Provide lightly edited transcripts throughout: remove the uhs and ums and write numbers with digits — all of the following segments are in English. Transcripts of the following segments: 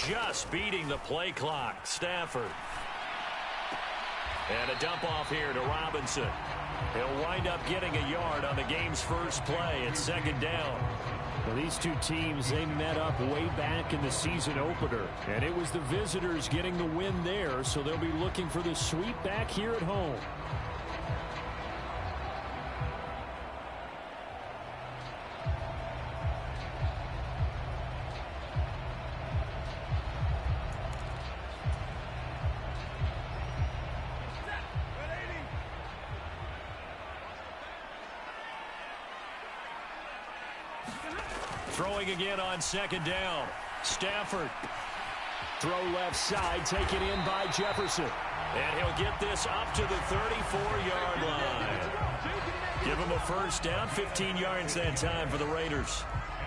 just beating the play clock. Stafford. And a dump off here to Robinson. He'll wind up getting a yard on the game's first play at second down. Well, these two teams, they met up way back in the season opener. And it was the visitors getting the win there, so they'll be looking for the sweep back here at home. Throwing again on second down. Stafford. Throw left side, taken in by Jefferson. And he'll get this up to the 34-yard line. Give him a first down, 15 yards that time for the Raiders.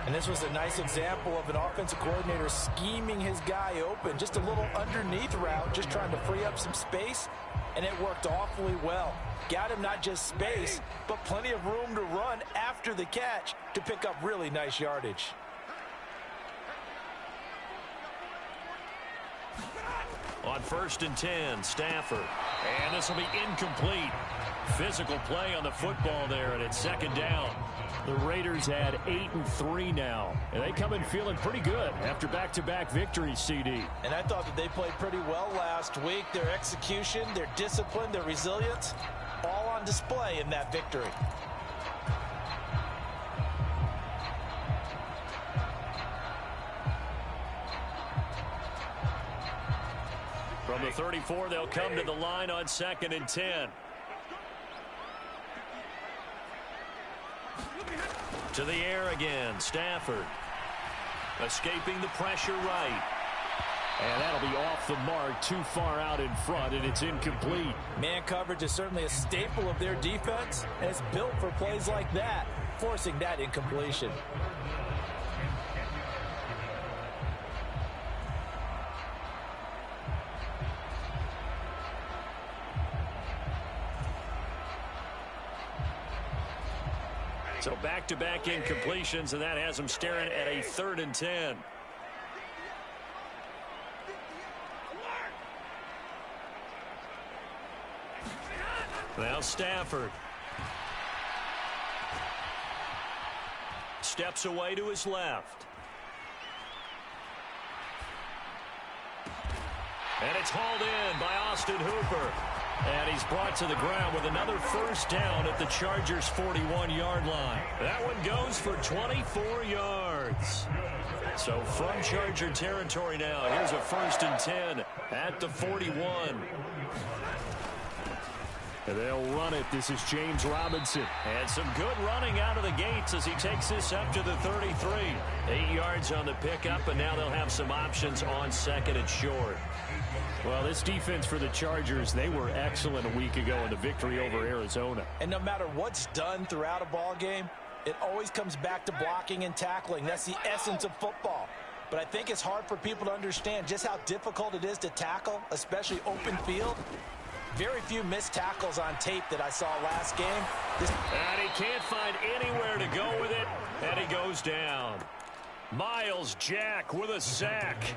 And this was a nice example of an offensive coordinator scheming his guy open. Just a little underneath route, just trying to free up some space, and it worked awfully well. Got him not just space, but plenty of room to run after the catch to pick up really nice yardage. On 1st and 10, Stafford. And this will be incomplete. Physical play on the football there, and it's second down. The Raiders had 8-3 now, and they come in feeling pretty good after back-to-back victories, CD. And I thought that they played pretty well last week. Their execution, their discipline, their resilience, all on display in that victory. From the 34, they'll come to the line on 2nd and 10. To the air again, Stafford. Escaping the pressure right. And that'll be off the mark, too far out in front, and it's incomplete. Man coverage is certainly a staple of their defense, and it's built for plays like that, forcing that incompletion. So back-to-back incompletions, and that has them staring at a 3rd and 10. Now Stafford. Steps away to his left. And it's hauled in by Austin Hooper. And he's brought to the ground with another first down at the Chargers' 41-yard line. That one goes for 24 yards. So from Charger territory now, here's a 1st and 10 at the 41. And they'll run it. This is James Robinson. And some good running out of the gates as he takes this up to the 33. 8 yards on the pickup, and now they'll have some options on 2nd and short. Well, this defense for the Chargers, they were excellent a week ago in the victory over Arizona. And no matter what's done throughout a ball game, it always comes back to blocking and tackling. That's the essence of football. But I think it's hard for people to understand just how difficult it is to tackle, especially open field. Very few missed tackles on tape that I saw last game. And he can't find anywhere to go with it, and he goes down. Miles Jack with a sack.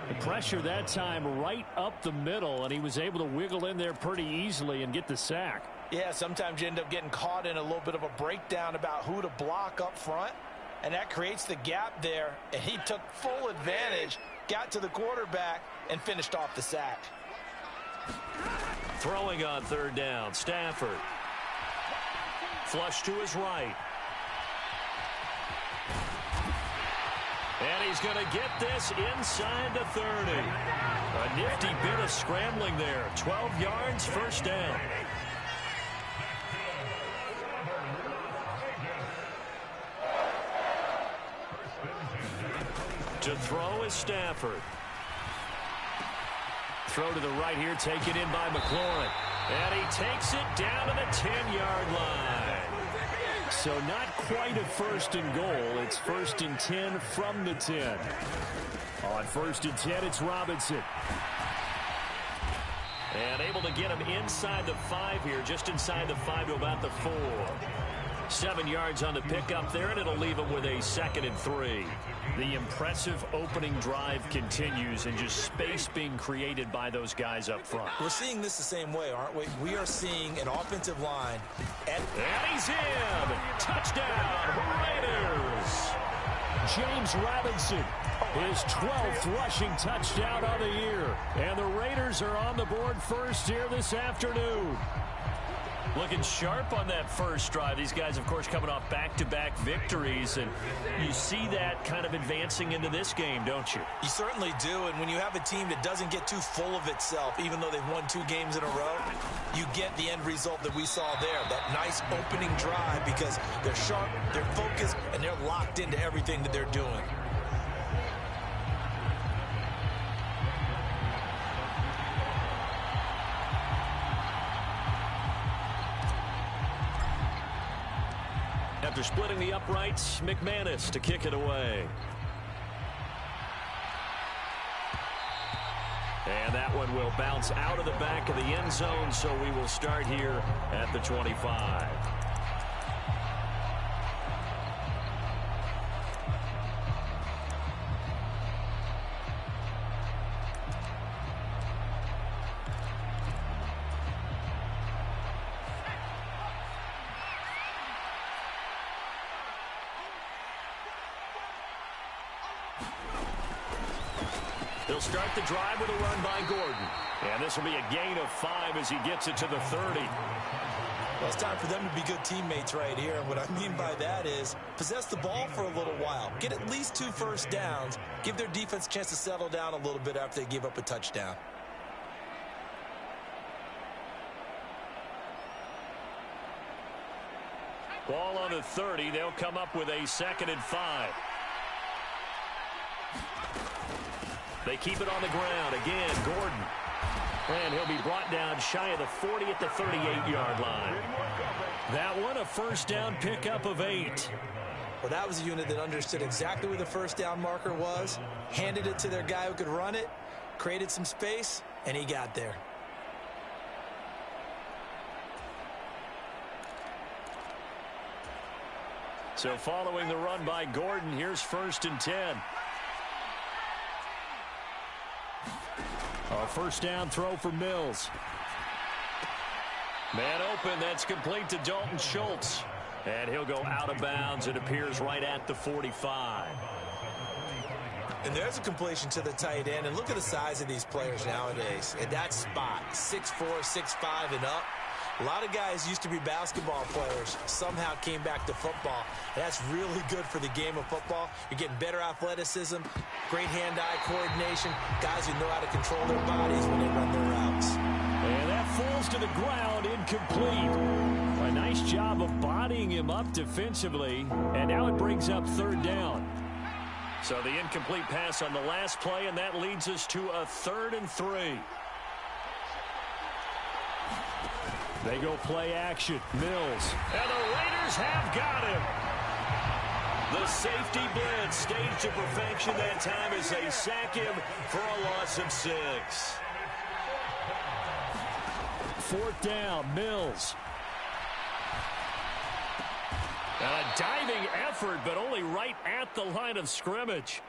The pressure that time right up the middle, and he was able to wiggle in there pretty easily and get the sack. Yeah, sometimes you end up getting caught in a little bit of a breakdown about who to block up front, and that creates the gap there, and he took full advantage, got to the quarterback, and finished off the sack. Throwing on 3rd down, Stafford. Flush to his right. And he's going to get this inside the 30. A nifty bit of scrambling there. 12 yards, first down. To throw is Stafford. Throw to the right here, taken in by McLaurin. And he takes it down to the 10-yard line. So not quite a 1st and goal. It's 1st and 10 from the 10. On 1st and 10, it's Robinson. And able to get him inside the 5 here, just inside the 5 to about the 4. 7 yards on the pickup there, and it'll leave them with a 2nd and 3. The impressive opening drive continues, and just space being created by those guys up front. We're seeing this the same way, aren't we? We are seeing an offensive line. And he's in. Touchdown, Raiders. James Robinson, his 12th rushing touchdown of the year. And the Raiders are on the board first here this afternoon. Looking sharp on that first drive. These guys, of course, coming off back-to-back victories, and you see that kind of advancing into this game, don't you? You certainly do, and when you have a team that doesn't get too full of itself, even though they've won 2 games in a row, you get the end result that we saw there, that nice opening drive, because they're sharp, they're focused, and they're locked into everything that they're doing. After splitting the uprights, McManus to kick it away. And that one will bounce out of the back of the end zone, so we will start here at the 25. He'll start the drive with a run by Gordon. And this will be a gain of 5 as he gets it to the 30. Well, it's time for them to be good teammates right here. And what I mean by that is possess the ball for a little while. Get at least 2 first downs. Give their defense a chance to settle down a little bit after they give up a touchdown. Ball on the 30. They'll come up with a 2nd and 5. They keep it on the ground. Again, Gordon. And he'll be brought down shy of the 40 at the 38-yard line. That one, a first down pickup of 8. Well, that was a unit that understood exactly where the first down marker was, handed it to their guy who could run it, created some space, and he got there. So following the run by Gordon, here's 1st and 10. A first down throw for Mills. Man open, that's complete to Dalton Schultz. And he'll go out of bounds. It appears right at the 45. And there's a completion to the tight end. And look at the size of these players nowadays. At that spot, 6'4", 6'5", and up. A lot of guys used to be basketball players, somehow came back to football. And that's really good for the game of football. You're getting better athleticism, great hand-eye coordination, guys who know how to control their bodies when they run their routes. And that falls to the ground, incomplete. A nice job of bodying him up defensively, and now it brings up 3rd down. So the incomplete pass on the last play, and that leads us to a 3rd and 3. They go play action. Mills. And the Raiders have got him. The safety blitz staged to perfection that time as they sack him for a loss of 6. 4th down, Mills. And a diving effort, but only right at the line of scrimmage.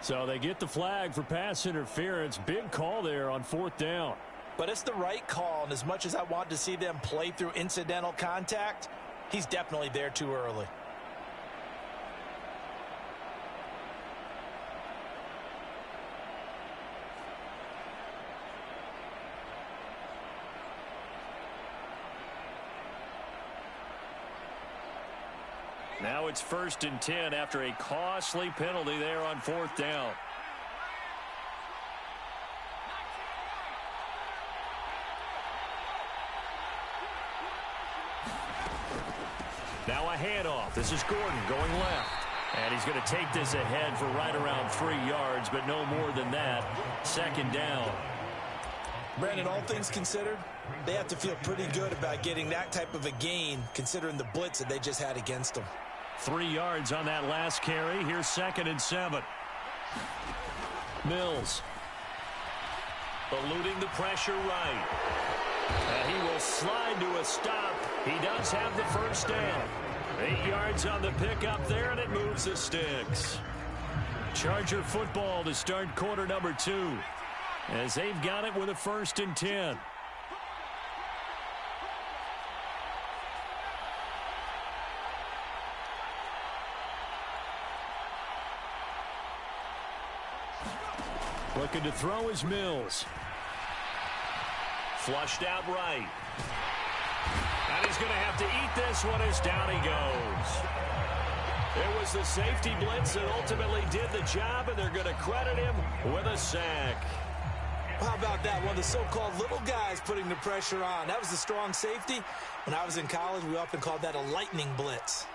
So they get the flag for pass interference. Big call there on 4th down. But it's the right call, and as much as I want to see them play through incidental contact, he's definitely there too early. Now it's 1st and 10 after a costly penalty there on 4th down. Now a handoff. This is Gordon going left. And he's going to take this ahead for right around 3 yards, but no more than that. 2nd down. Brandon, all things considered, they have to feel pretty good about getting that type of a gain, considering the blitz that they just had against them. 3 yards on that last carry. Here's 2nd and 7. Mills. Eluding the pressure right. He will slide to a stop. He does have the first down. 8 yards on the pickup there, and it moves the sticks. Charger football to start quarter number 2, as they've got it with a 1st and 10. Looking to throw is Mills. Flushed out right. And he's going to have to eat this one as down he goes. It was the safety blitz that ultimately did the job, and they're going to credit him with a sack. How about that? One of the so-called little guys putting the pressure on. That was the strong safety. When I was in college, we often called that a lightning blitz.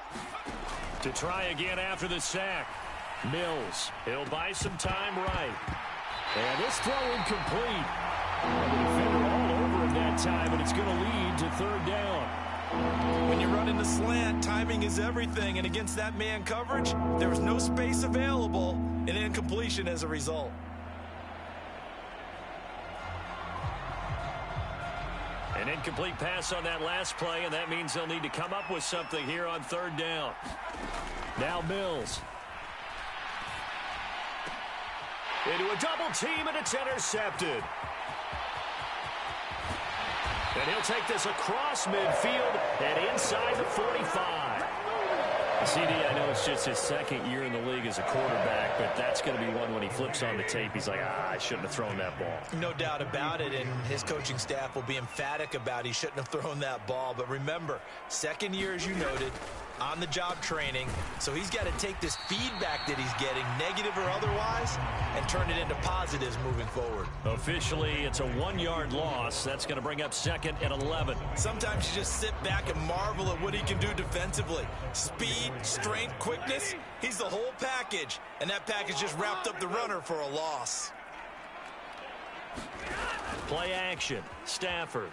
To try again after the sack. Mills. He'll buy some time right. And this throw incomplete. And the defender all over him that time, and it's going to lead to 3rd down. When you're running the slant, timing is everything. And against that man coverage, there was no space available, and incompletion as a result. An incomplete pass on that last play, and that means they'll need to come up with something here on 3rd down. Now Mills. Into a double team, and it's intercepted. And he'll take this across midfield and inside the 45. CD, I know it's just his 2nd year in the league as a quarterback, but that's going to be one when he flips on the tape. He's like, I shouldn't have thrown that ball. No doubt about it, and his coaching staff will be emphatic about he shouldn't have thrown that ball. But remember, 2nd year, as you noted, on-the-job training, so he's got to take this feedback that he's getting, negative or otherwise, and turn it into positives moving forward. Officially, it's a 1-yard loss. That's going to bring up 2nd and 11. Sometimes you just sit back and marvel at what he can do defensively. Speed, strength, quickness, he's the whole package, and that package just wrapped up the runner for a loss. Play action, Stafford.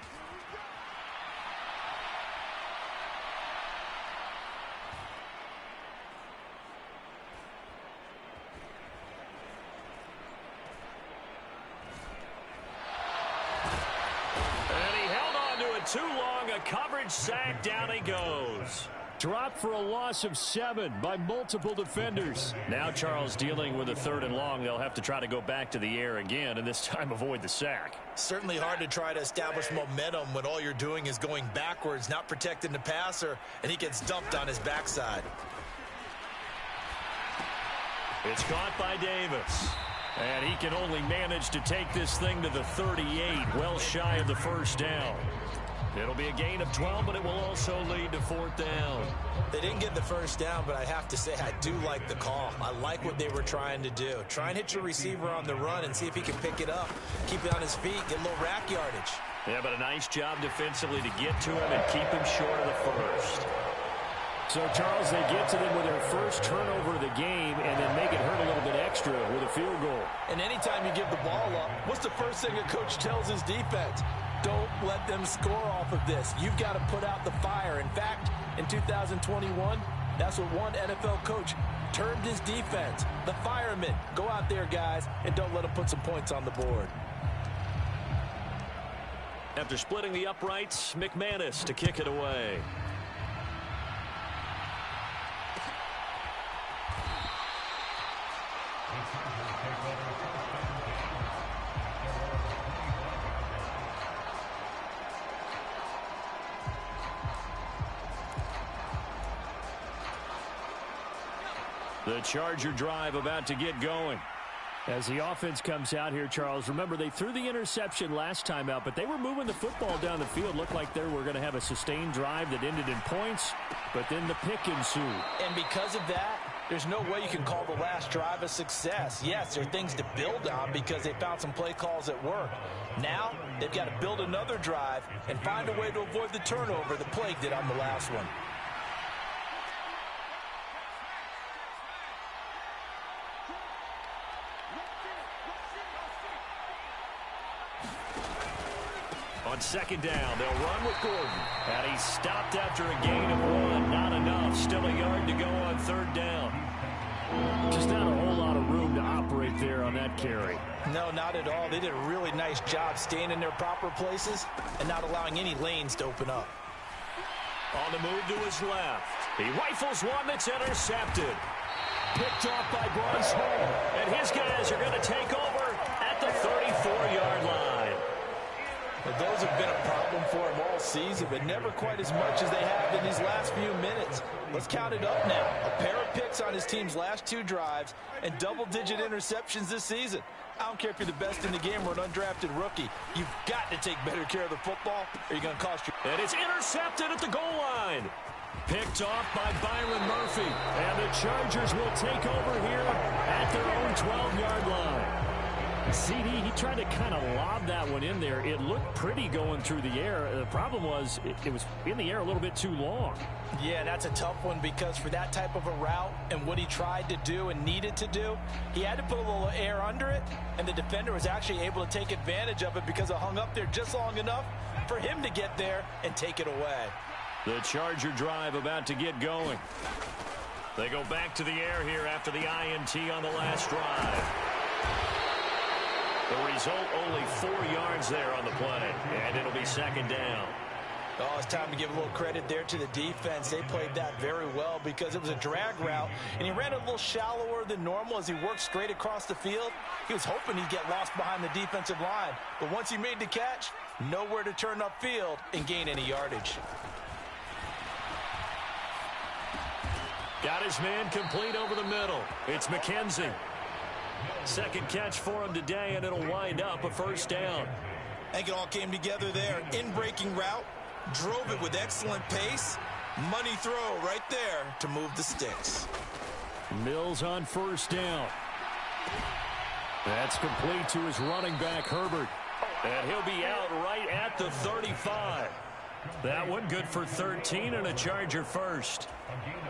Too long, a coverage sack, down he goes. Dropped for a loss of 7 by multiple defenders. Now Charles dealing with a 3rd and long. They'll have to try to go back to the air again, and this time avoid the sack. Certainly hard to try to establish momentum when all you're doing is going backwards, not protecting the passer, and he gets dumped on his backside. It's caught by Davis. And he can only manage to take this thing to the 38, well shy of the 1st down. It'll be a gain of 12, but it will also lead to 4th down. They didn't get the 1st down, but I have to say I do like the call. I like what they were trying to do. Try and hit your receiver on the run and see if he can pick it up, keep it on his feet, get a little rack yardage. Yeah, but a nice job defensively to get to him and keep him short of the 1st. So, Charles, they get to them with their first turnover of the game and then make it hurt a little bit extra with a field goal. And anytime you give the ball up, what's the first thing a coach tells his defense? Don't let them score off of this. You've got to put out the fire. In fact, in 2021, that's what one NFL coach termed his defense. The firemen. Go out there, guys, and don't let them put some points on the board. After splitting the uprights, McManus to kick it away. The Charger drive about to get going. As the offense comes out here, Charles, remember they threw the interception last time out, but they were moving the football down the field. Looked like they were going to have a sustained drive that ended in points, but then the pick ensued. And because of that, there's no way you can call the last drive a success. Yes, there are things to build on because they found some play calls that work. Now, they've got to build another drive and find a way to avoid the turnover the Plague did on the last one. On 2nd down, they'll run with Gordon. And he's stopped after a gain of 1. Not enough. Still a yard to go on 3rd down. Just not a whole lot of room to operate there on that that carry. No, not at all. They did a really nice job staying in their proper places and not allowing any lanes to open up. On the move to his left. He rifles one that's intercepted. Picked off by Bryce Hall. And his guys are going to take over at the 34-yard line. Well, those have been a problem for him all season, but never quite as much as they have in these last few minutes. Let's count it up now. A pair of picks on his team's last 2 drives and double-digit interceptions this season. I don't care if you're the best in the game or an undrafted rookie. You've got to take better care of the football or you're going to cost you. And it's intercepted at the goal line. Picked off by Byron Murphy. And the Chargers will take over here at their own 12-yard line. CD, he tried to kind of lob that one in there. It looked pretty going through the air. The problem was it was in the air a little bit too long. Yeah, that's a tough one because for that type of a route and what he tried to do and needed to do, he had to put a little air under it, and the defender was actually able to take advantage of it because it hung up there just long enough for him to get there and take it away. The Charger drive about to get going. They go back to the air here after the INT on the last drive. The result, only 4 yards there on the play, and it'll be second down. Oh, it's time to give a little credit there to the defense. They played that very well because it was a drag route, and he ran a little shallower than normal as he worked straight across the field. He was hoping he'd get lost behind the defensive line, but once he made the catch, nowhere to turn upfield and gain any yardage. Got his man complete over the middle. It's McKenzie. Second catch for him today, and it'll wind up a first down. I think it all came together there. In-breaking route, drove it with excellent pace. Money throw right there to move the sticks. Mills on first down. That's complete to his running back, Herbert. And he'll be out right at the 35. That one good for 13 and a Charger first.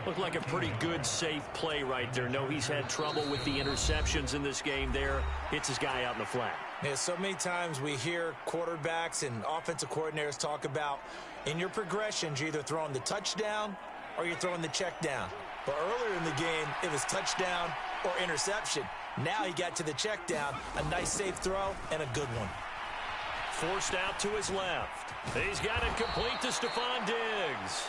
Looked like a pretty good, safe play right there. No, he's had trouble with the interceptions in this game there. Hits his guy out in the flat. Yeah, so many times we hear quarterbacks and offensive coordinators talk about in your progressions, you're either throwing the touchdown or you're throwing the check down. But earlier in the game, it was touchdown or interception. Now he got to the check down, a nice safe throw, and a good one. Forced out to his left. He's got it complete to Stephon Diggs.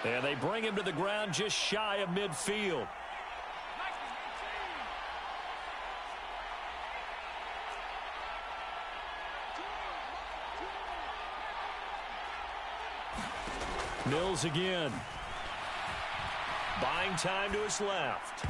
And they bring him to the ground just shy of midfield. Mills again. Buying time to his left.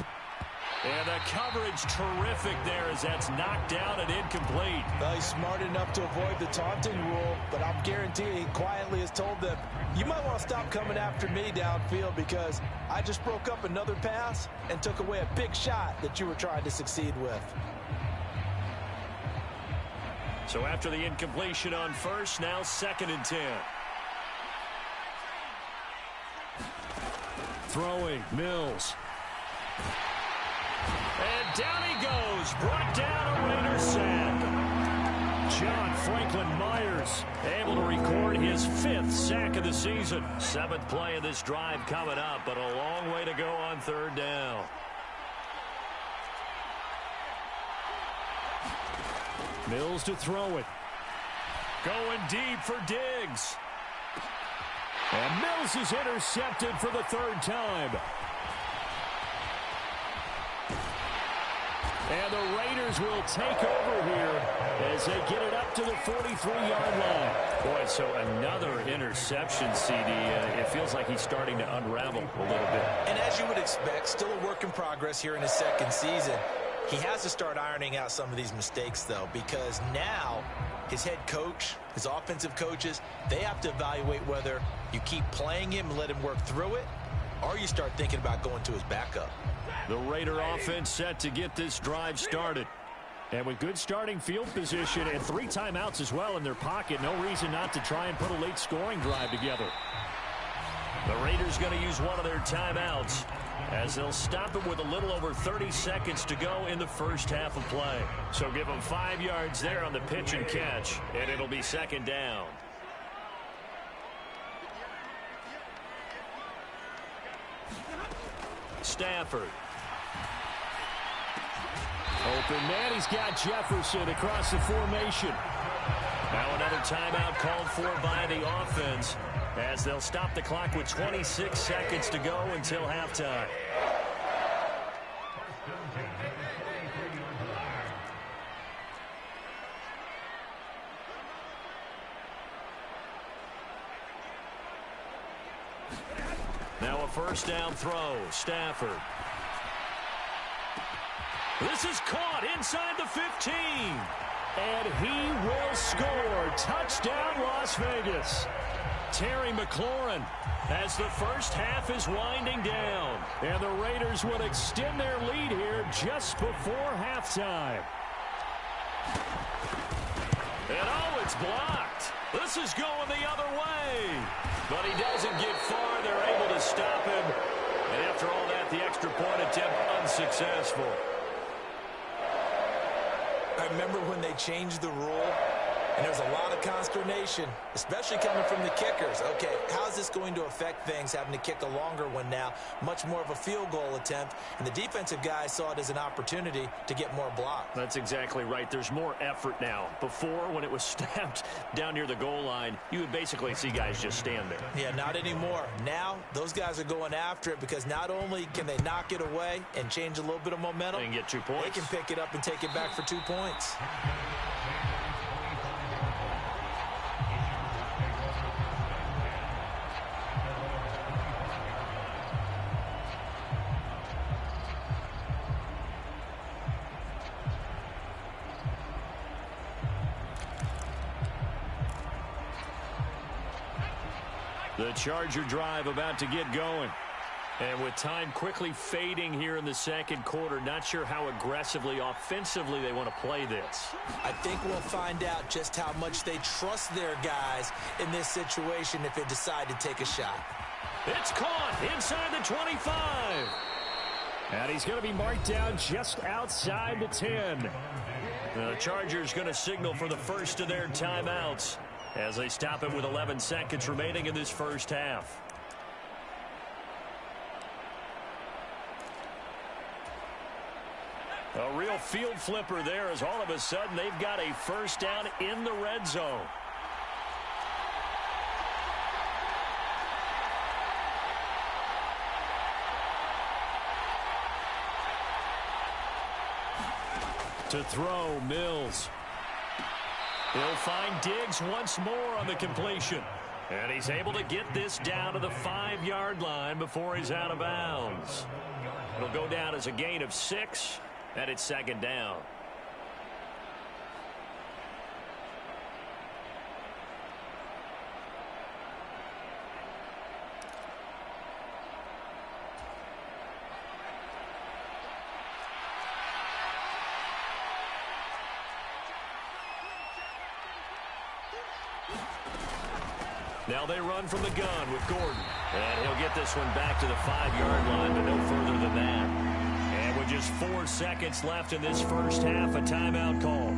And the coverage terrific there as that's knocked down and incomplete. Well, he's smart enough to avoid the taunting rule, but I'm guaranteeing he quietly has told them, you might want to stop coming after me downfield because I just broke up another pass and took away a big shot that you were trying to succeed with. So after the incompletion on first, now 2nd and 10. Throwing, Mills. And down he goes, brought down a Raider sack. John Franklin Myers able to record his 5th sack of the season. 7th play of this drive coming up, but a long way to go on 3rd down. Mills to throw it. Going deep for Diggs. And Mills is intercepted for the 3rd time. And the Raiders will take over here as they get it up to the 43-yard line. Boy, so another interception, CD. It feels like he's starting to unravel a little bit. And as you would expect, still a work in progress here in his 2nd season. He has to start ironing out some of these mistakes, though, because now his head coach, his offensive coaches, they have to evaluate whether you keep playing him and let him work through it, or you start thinking about going to his backup. The Raider offense set to get this drive started. And with good starting field position and 3 timeouts as well in their pocket, no reason not to try and put a late scoring drive together. The Raiders going to use one of their timeouts as they'll stop it with a little over 30 seconds to go in the first half of play. So give them 5 yards there on the pitch and catch, and it'll be 2nd down. Stafford. Open man, he's got Jefferson across the formation. Now another timeout called for by the offense as they'll stop the clock with 26 seconds to go until halftime. Now a first down throw. Stafford. This is caught inside the 15. And he will score. Touchdown, Las Vegas. Terry McLaurin as the first half is winding down. And the Raiders will extend their lead here just before halftime. And oh, it's blocked. This is going the other way. But he doesn't get far. They're able to stop him. And after all that, the extra point attempt unsuccessful. I remember when they changed the rule, and there was a lot of consternation, especially coming from the kickers. Okay, how's this going to affect things, having to kick a longer one now, much more of a field goal attempt, and the defensive guys saw it as an opportunity to get more blocks. That's exactly right. There's more effort now. Before, when it was snapped down near the goal line, you would basically see guys just stand there. Yeah, not anymore. Now, those guys are going after it because not only can they knock it away and change a little bit of momentum, they can get 2 points. They can pick it up and take it back for 2 points. The Charger drive about to get going. And with time quickly fading here in the second quarter, not sure how aggressively, offensively they want to play this. I think we'll find out just how much they trust their guys in this situation if they decide to take a shot. It's caught inside the 25. And he's going to be marked down just outside the 10. The Chargers going to signal for the first of their timeouts as they stop it with 11 seconds remaining in this first half. A real field flipper there as all of a sudden they've got a first down in the red zone. To throw, Mills. He'll find Diggs once more on the completion. And he's able to get this down to the 5-yard line before he's out of bounds. It'll go down as a gain of 6, and it's second down. Now they run from the gun with Gordon. And he'll get this one back to the 5-yard line, but no further than that. And with just 4 seconds left in this first half, a timeout call.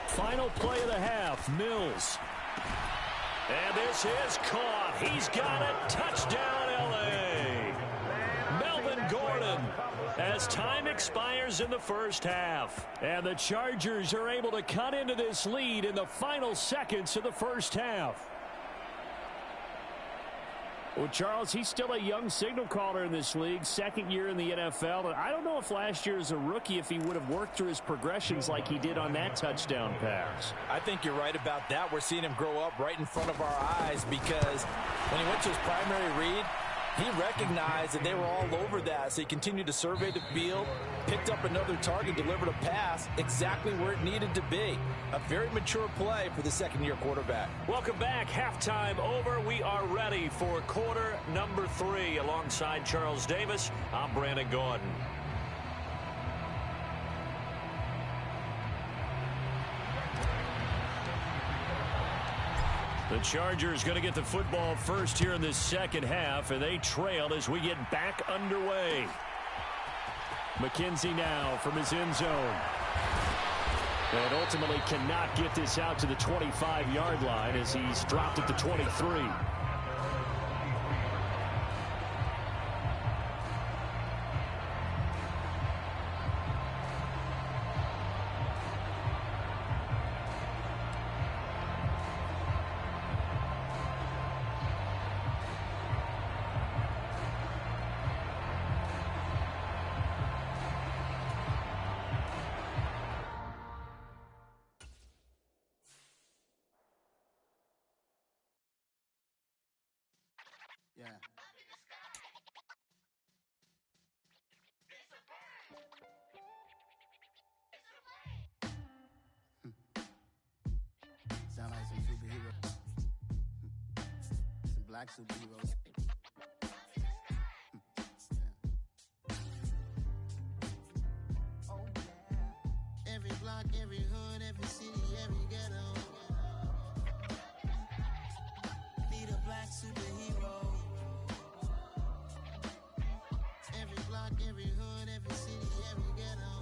Final play of the half, Mills. And this is caught. He's got it. Touchdown, L.A. Melvin Gordon as time expires in the first half. And the Chargers are able to cut into this lead in the final seconds of the first half. Well, Charles, he's still a young signal caller in this league, second year in the NFL. And I don't know if last year as a rookie, if he would have worked through his progressions like he did on that touchdown pass. I think you're right about that. We're seeing him grow up right in front of our eyes because when he went to his primary read, he recognized that they were all over that, so he continued to survey the field, picked up another target, delivered a pass exactly where it needed to be. A very mature play for the second-year quarterback. Welcome back. Halftime over. We are ready for quarter number 3. Alongside Charles Davis, I'm Brandon Gordon. The Chargers going to get the football first here in this second half, and they trail as we get back underway. McKenzie now from his end zone. And ultimately cannot get this out to the 25-yard line as he's dropped at the 23. Sound like some superheroes. Some black superheroes. Oh, yeah. Every block, every hood, every city, every ghetto. Need a black superhero. Every block, every hood, every city, every ghetto.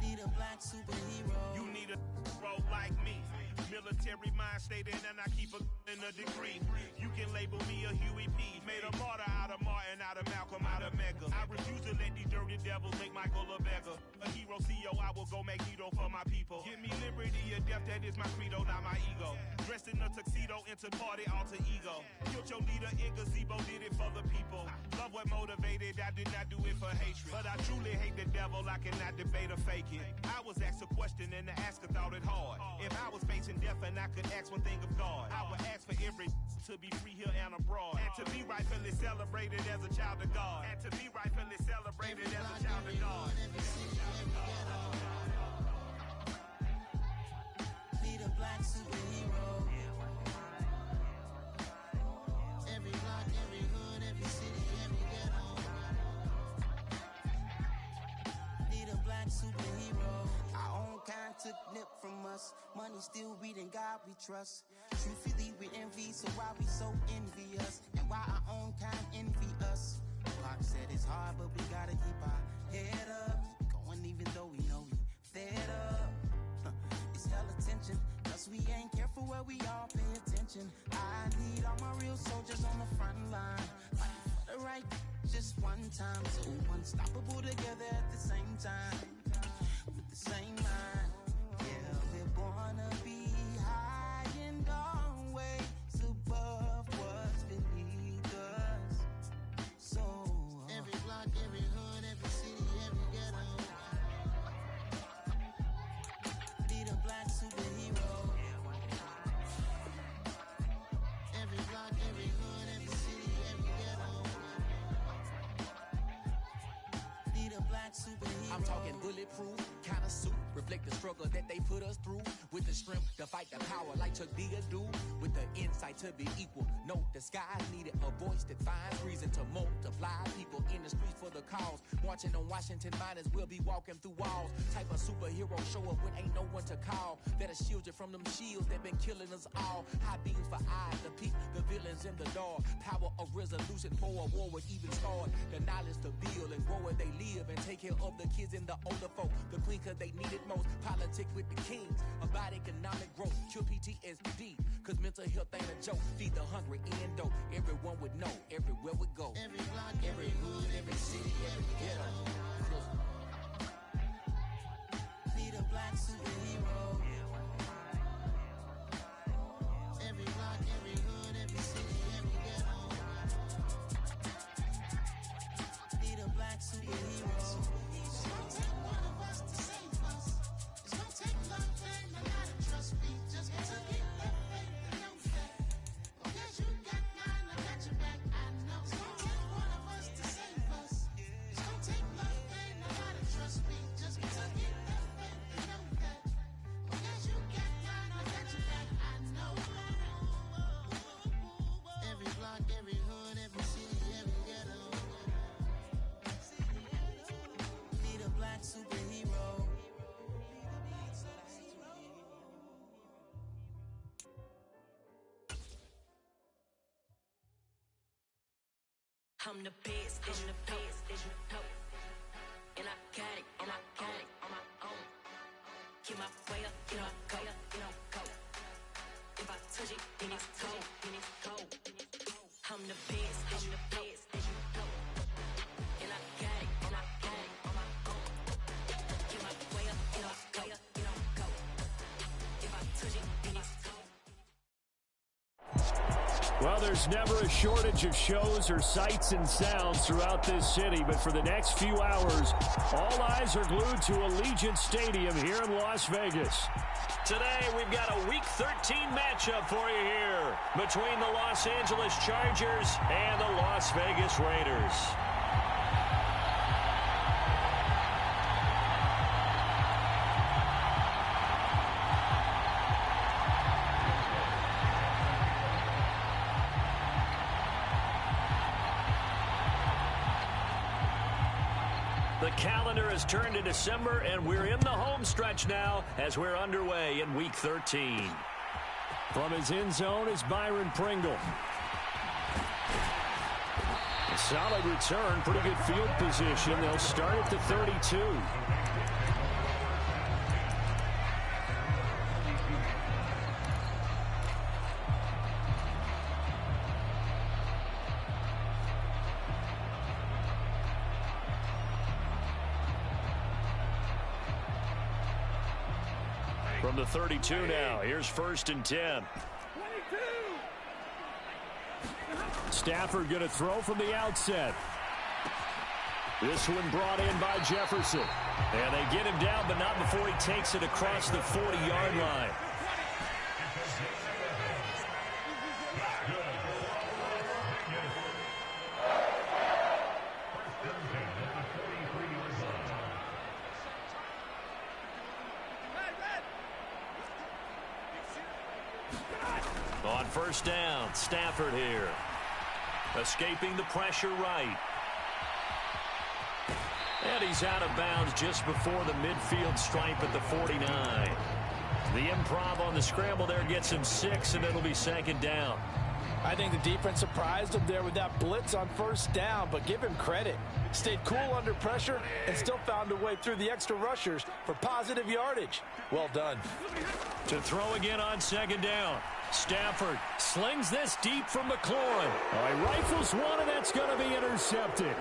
Need a black superhero. You need a role like me. Military mind stated, and I keep in a degree. You can label me a Huey P. Made a martyr out of Martin, out of Malcolm, out of Mega. I refuse to let these dirty devils make Michael a beggar. A hero CEO, I will go Magneto for my people. Give me liberty or death, that is my credo, not my ego. Dressed in a tuxedo, into party, alter ego. Killed your leader in gazebo, did it for the people. Love what motivated, I did not do it for hatred. But I truly hate the devil, I cannot debate or fake it. I was asked a question and the asker thought it hard. If I was facing death and I could ask one thing of God, I would ask for every to be free here and abroad. And to be rightfully celebrated as a child of God. And to be rightfully celebrated as a child of God. Need a black superhero. Every block, every hood, every city, every ghetto. Need a black superhero. Our own kind took nip from us. Money still reading, God we trust. Truthfully we envy, so why we so envious? And why our own kind envy us? Block said it's hard, but we gotta keep our head up. Going even though we know we fed up. It's hella tension, cause we ain't careful where we all pay attention. I need all my real soldiers on the front line. Fighting for the right just one time. So unstoppable together at the same time. With the same mind. Yeah, we're born to be high and always above what's beneath us. So every block, every hood, every city, every ghetto. Need a black superhero. Every block, every hood, every city, every ghetto. Need a black superhero. I'm talking bulletproof, kind of suit, reflect the struggle that they put us through. With the strength to fight the power like Chuck D do. With the insight to be equal. No, the sky needed a voice that finds reason to multiply. People in the streets for the cause. Marching on Washington miners will be walking through walls. Type of superhero show up when ain't no one to call. That'll shield you from them shields that been killing us all. High beams for eyes to peek the villains in the dark. Power of resolution for a war would even start. The knowledge to build and grow where they live and take care of the kids and the older folk. The queen cause they need it most. Politic with the kings. About economic growth. Cure PTSD. Cause mental health ain't a joke. Feed the hungry and dope. Everyone would know. Everywhere we go. Every block, every hood, every city, every ghetto. Need a black superhero. Every block, every hood, every city, every ghetto. Need a black superhero. It's gonna take one of us to save us. It's gonna take love and a lot of trust. We just gotta get that faith and know that. Because you got mine, I got your back. I know. It's gonna take one of us to save us. It's gonna take love and a lot of trust. We just gotta get that faith and know that. I'm the best, I'm the best, and I got it, and I got it on my own. Get my way up, get my go, go. If I touch it, then it's cold, then it's cold. I'm the best, I'm the best, and I got it, and I got it on my own. Get my way up, get my go. If I touch it, then it's cold. Well, there's never a shortage of shows or sights and sounds throughout this city, but for the next few hours, all eyes are glued to Allegiant Stadium here in Las Vegas. Today, we've got a Week 13 matchup for you here between the Los Angeles Chargers and the Las Vegas Raiders. The calendar has turned to December, and we're in the home stretch now as we're underway in Week 13. From his end zone is Byron Pringle. A solid return, pretty good field position. They'll start at the 32. From the 32 now, here's 1st and 10. Stafford going to throw from the outset. This one brought in by Jefferson. And they get him down, but not before he takes it across the 40-yard line. On 1st down, Stafford here. Escaping the pressure right. And he's out of bounds just before the midfield stripe at the 49. The improv on the scramble there gets him 6, and it'll be 2nd down. I think the defense surprised him there with that blitz on 1st down, but give him credit. Stayed cool under pressure and still found a way through the extra rushers for positive yardage. Well done. To throw again on 2nd down. Stafford slings this deep from McLaurin. He rifles one, and that's going to be intercepted.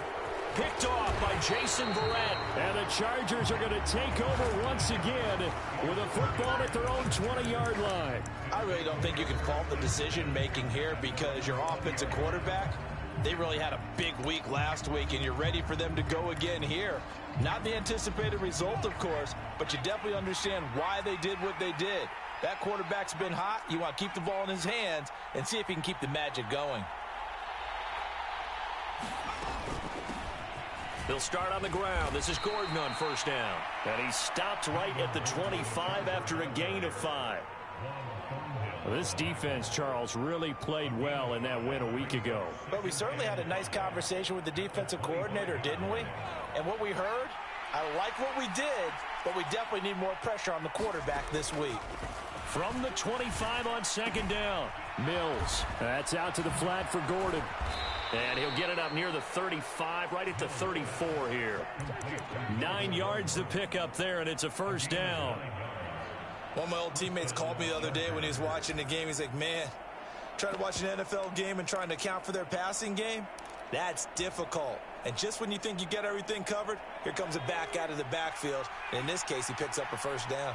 Picked off by Jason Verrett. And the Chargers are going to take over once again with a football at their own 20-yard line. I really don't think you can fault the decision-making here because your offensive quarterback, they really had a big week last week, and you're ready for them to go again here. Not the anticipated result, of course, but you definitely understand why they did what they did. That quarterback's been hot. You want to keep the ball in his hands and see if he can keep the magic going. They'll start on the ground. This is Gordon on 1st down. And he stopped right at the 25 after a gain of 5. Well, this defense, Charles, really played well in that win a week ago. But we certainly had a nice conversation with the defensive coordinator, didn't we? And what we heard, I like what we did, but we definitely need more pressure on the quarterback this week. From the 25 on 2nd down, Mills. That's out to the flat for Gordon. And he'll get it up near the 35, right at the 34 here. 9 yards to pick up there, and it's a 1st down. One of my old teammates called me the other day when he was watching the game. He's like, man, trying to watch an NFL game and trying to account for their passing game, that's difficult. And just when you think you get everything covered, here comes a back out of the backfield. And in this case, he picks up a 1st down.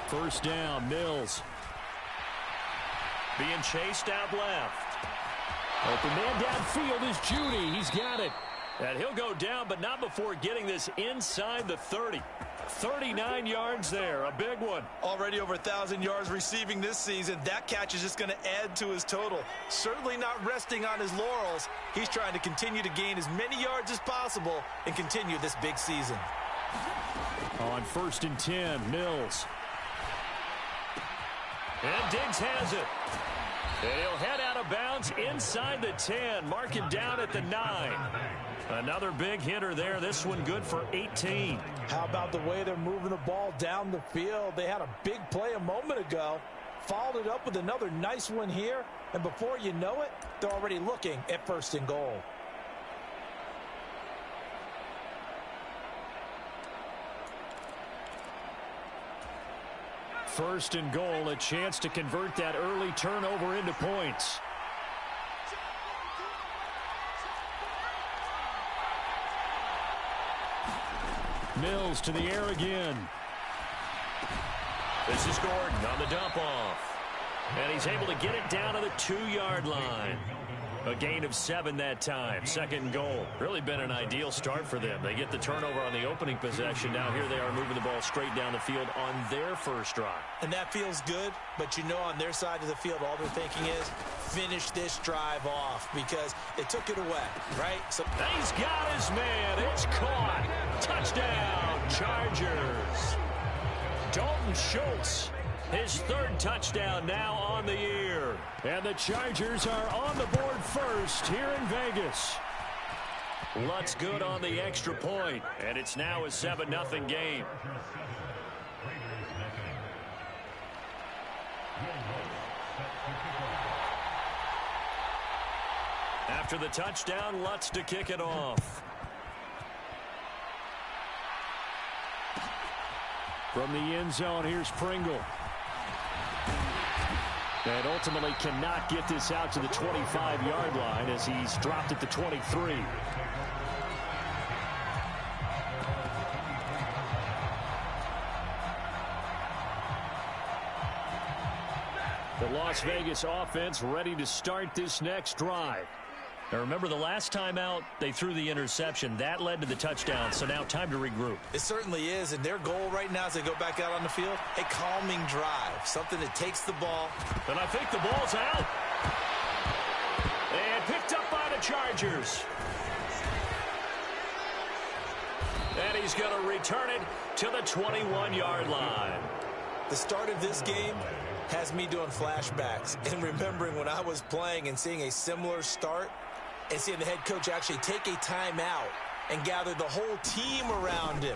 First down, Mills. Being chased out left. Open man downfield is Judy. He's got it. And he'll go down, but not before getting this inside the 30. 39 yards there, a big one. Already over 1,000 yards receiving this season. That catch is just going to add to his total. Certainly not resting on his laurels. He's trying to continue to gain as many yards as possible and continue this big season. On 1st and 10, Mills. And Diggs has it. And he'll head out of bounds inside the 10. Mark him down at the 9. Another big hitter there. This one good for 18. How about the way they're moving the ball down the field? They had a big play a moment ago. Followed it up with another nice one here. And before you know it, they're already looking at 1st and goal. First and goal, a chance to convert that early turnover into points. Mills to the air again. This is Gordon on the dump off. And he's able to get it down to the 2-yard line. A gain of 7 that time. 2nd and goal. Really been an ideal start for them. They get the turnover on the opening possession. Now here they are moving the ball straight down the field on their first drive. And that feels good, but you know on their side of the field all they're thinking is finish this drive off because it took it away, right? So he's got his man. It's caught. Touchdown, Chargers. Dalton Schultz. His 3rd touchdown now on the year. And the Chargers are on the board first here in Vegas. Lutz good on the extra point, and it's now a 7-0 game. After the touchdown, Lutz to kick it off. From the end zone, here's Pringle. And ultimately cannot get this out to the 25-yard line as he's dropped at the 23. The Las Vegas offense ready to start this next drive. Now remember, the last time out, they threw the interception. That led to the touchdown, so now time to regroup. It certainly is, and their goal right now as they go back out on the field, a calming drive, something that takes the ball. And I think the ball's out. And picked up by the Chargers. And he's going to return it to the 21-yard line. The start of this game has me doing flashbacks and remembering when I was playing and seeing a similar start and seeing the head coach actually take a timeout and gather the whole team around him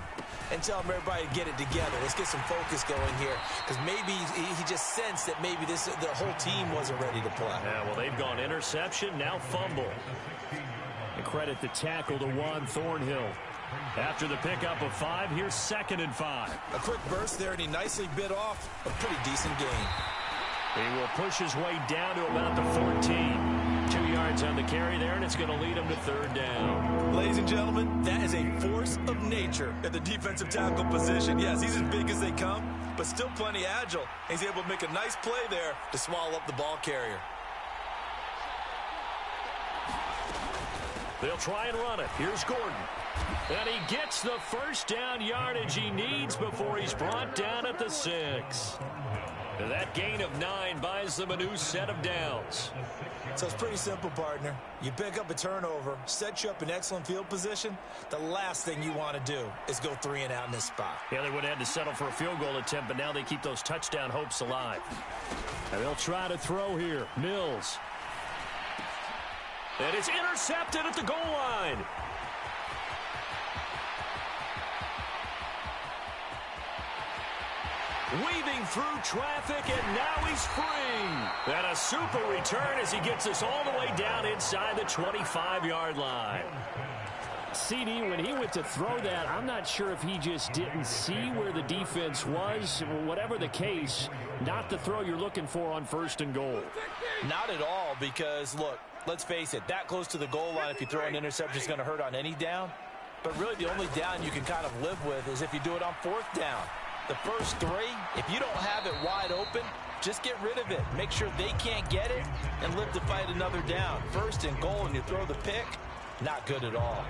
and tell him everybody to get it together. Let's get some focus going here because maybe he just sensed that maybe the whole team wasn't ready to play. Yeah, well, they've gone interception, now fumble. And credit the tackle to Juan Thornhill. After the pickup of 5, here's 2nd and 5. A quick burst there, and he nicely bit off a pretty decent gain. He will push his way down to about the 14. 2 yards on the carry there, and it's going to lead him to 3rd down. Ladies and gentlemen, that is a force of nature at the defensive tackle position. Yes, he's as big as they come, but still plenty agile. He's able to make a nice play there to swallow up the ball carrier. They'll try and run it. Here's Gordon. And he gets the 1st down yardage he needs before he's brought down at the 6. That gain of 9 buys them a new set of downs. So it's pretty simple, partner. You pick up a turnover, set you up in excellent field position. The last thing you want to do is go 3 and out in this spot. Yeah, they would have had to settle for a field goal attempt, but now they keep those touchdown hopes alive. And they'll try to throw here. Mills. And it's intercepted at the goal line. Weaving through traffic, and now he's free. And a super return as he gets us all the way down inside the 25-yard line. CD, when he went to throw that, I'm not sure if he just didn't see where the defense was. Whatever the case, not the throw you're looking for on 1st and goal. Not at all, because, look, let's face it, that close to the goal line, if you throw an interception, is going to hurt on any down. But really the only down you can kind of live with is if you do it on 4th down. The first 3, if you don't have it wide open, just get rid of it. Make sure they can't get it and live to fight another down. 1st and goal, and you throw the pick, not good at all.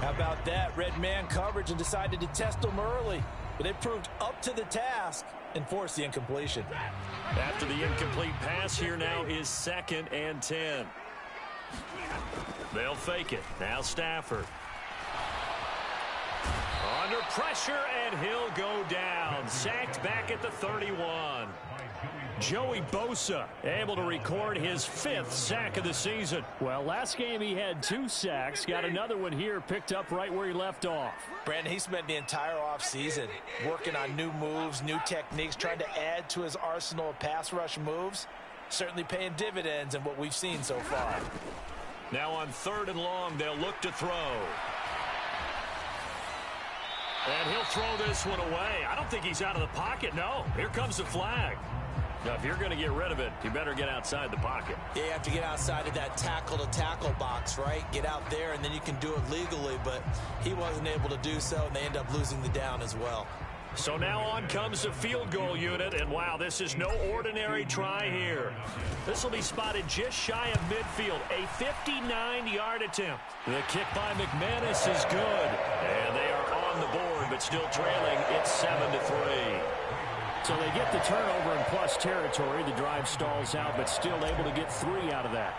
How about that? Red man coverage and decided to test them early. But they proved up to the task and forced the incompletion. After the incomplete pass, here now is 2nd and 10. They'll fake it. Now Stafford. Under pressure, and he'll go down. Sacked back at the 31. Joey Bosa able to record his 5th sack of the season. Well, last game he had 2 sacks. Got another one here, picked up right where he left off. Brandon, he spent the entire offseason working on new moves, new techniques, trying to add to his arsenal of pass rush moves. Certainly paying dividends in what we've seen so far. Now on 3rd and long, they'll look to throw. And he'll throw this one away. I don't think he's out of the pocket. No, here comes the flag. Now, if you're going to get rid of it, you better get outside the pocket. Yeah, you have to get outside of that tackle-to-tackle box, right? Get out there, and then you can do it legally, but he wasn't able to do so, and they end up losing the down as well. So now on comes the field goal unit, and wow, this is no ordinary try here. This will be spotted just shy of midfield, a 59-yard attempt. The kick by McManus is good, and they are on the board, but still trailing. It's 7-3. So they get the turnover in plus territory. The drive stalls out, but still able to get 3 out of that.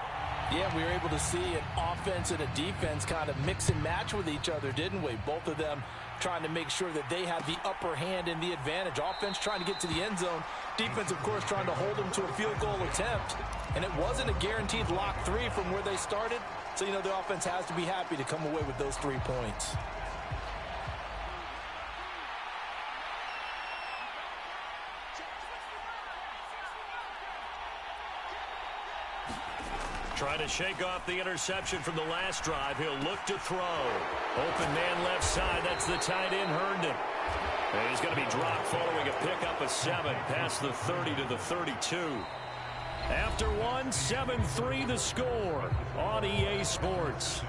Yeah, we were able to see an offense and a defense kind of mix and match with each other, didn't we? Both of them trying to make sure that they have the upper hand and the advantage. Offense trying to get to the end zone. Defense, of course, trying to hold them to a field goal attempt. And it wasn't a guaranteed lock 3 from where they started. So, you know, the offense has to be happy to come away with those 3 points. Trying to shake off the interception from the last drive. He'll look to throw. Open man left side. That's the tight end, Herndon. And he's going to be dropped following a pickup of 7 past the 30 to the 32. After 1, 7-3 the score on EA Sports.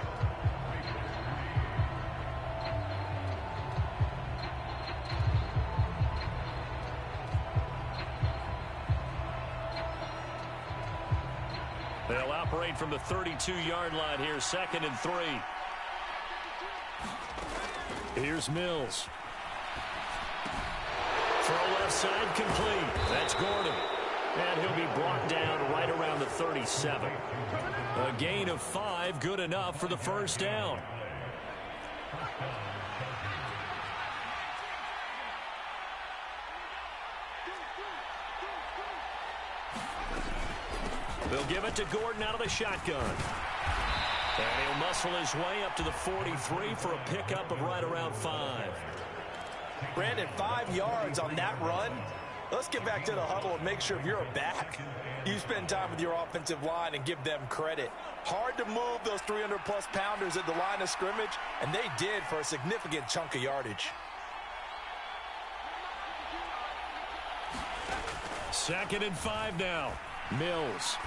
They'll operate from the 32-yard line here, 2nd and 3. Here's Mills. Throw left side complete. That's Gordon. And he'll be brought down right around the 37. A gain of 5, good enough for the first down. They'll give it to Gordon out of the shotgun. And he'll muscle his way up to the 43 for a pickup of right around 5. Brandon, 5 yards on that run. Let's get back to the huddle and make sure if you're a back, you spend time with your offensive line and give them credit. Hard to move those 300-plus pounders at the line of scrimmage, and they did for a significant chunk of yardage. 2nd and 5 now. Mills.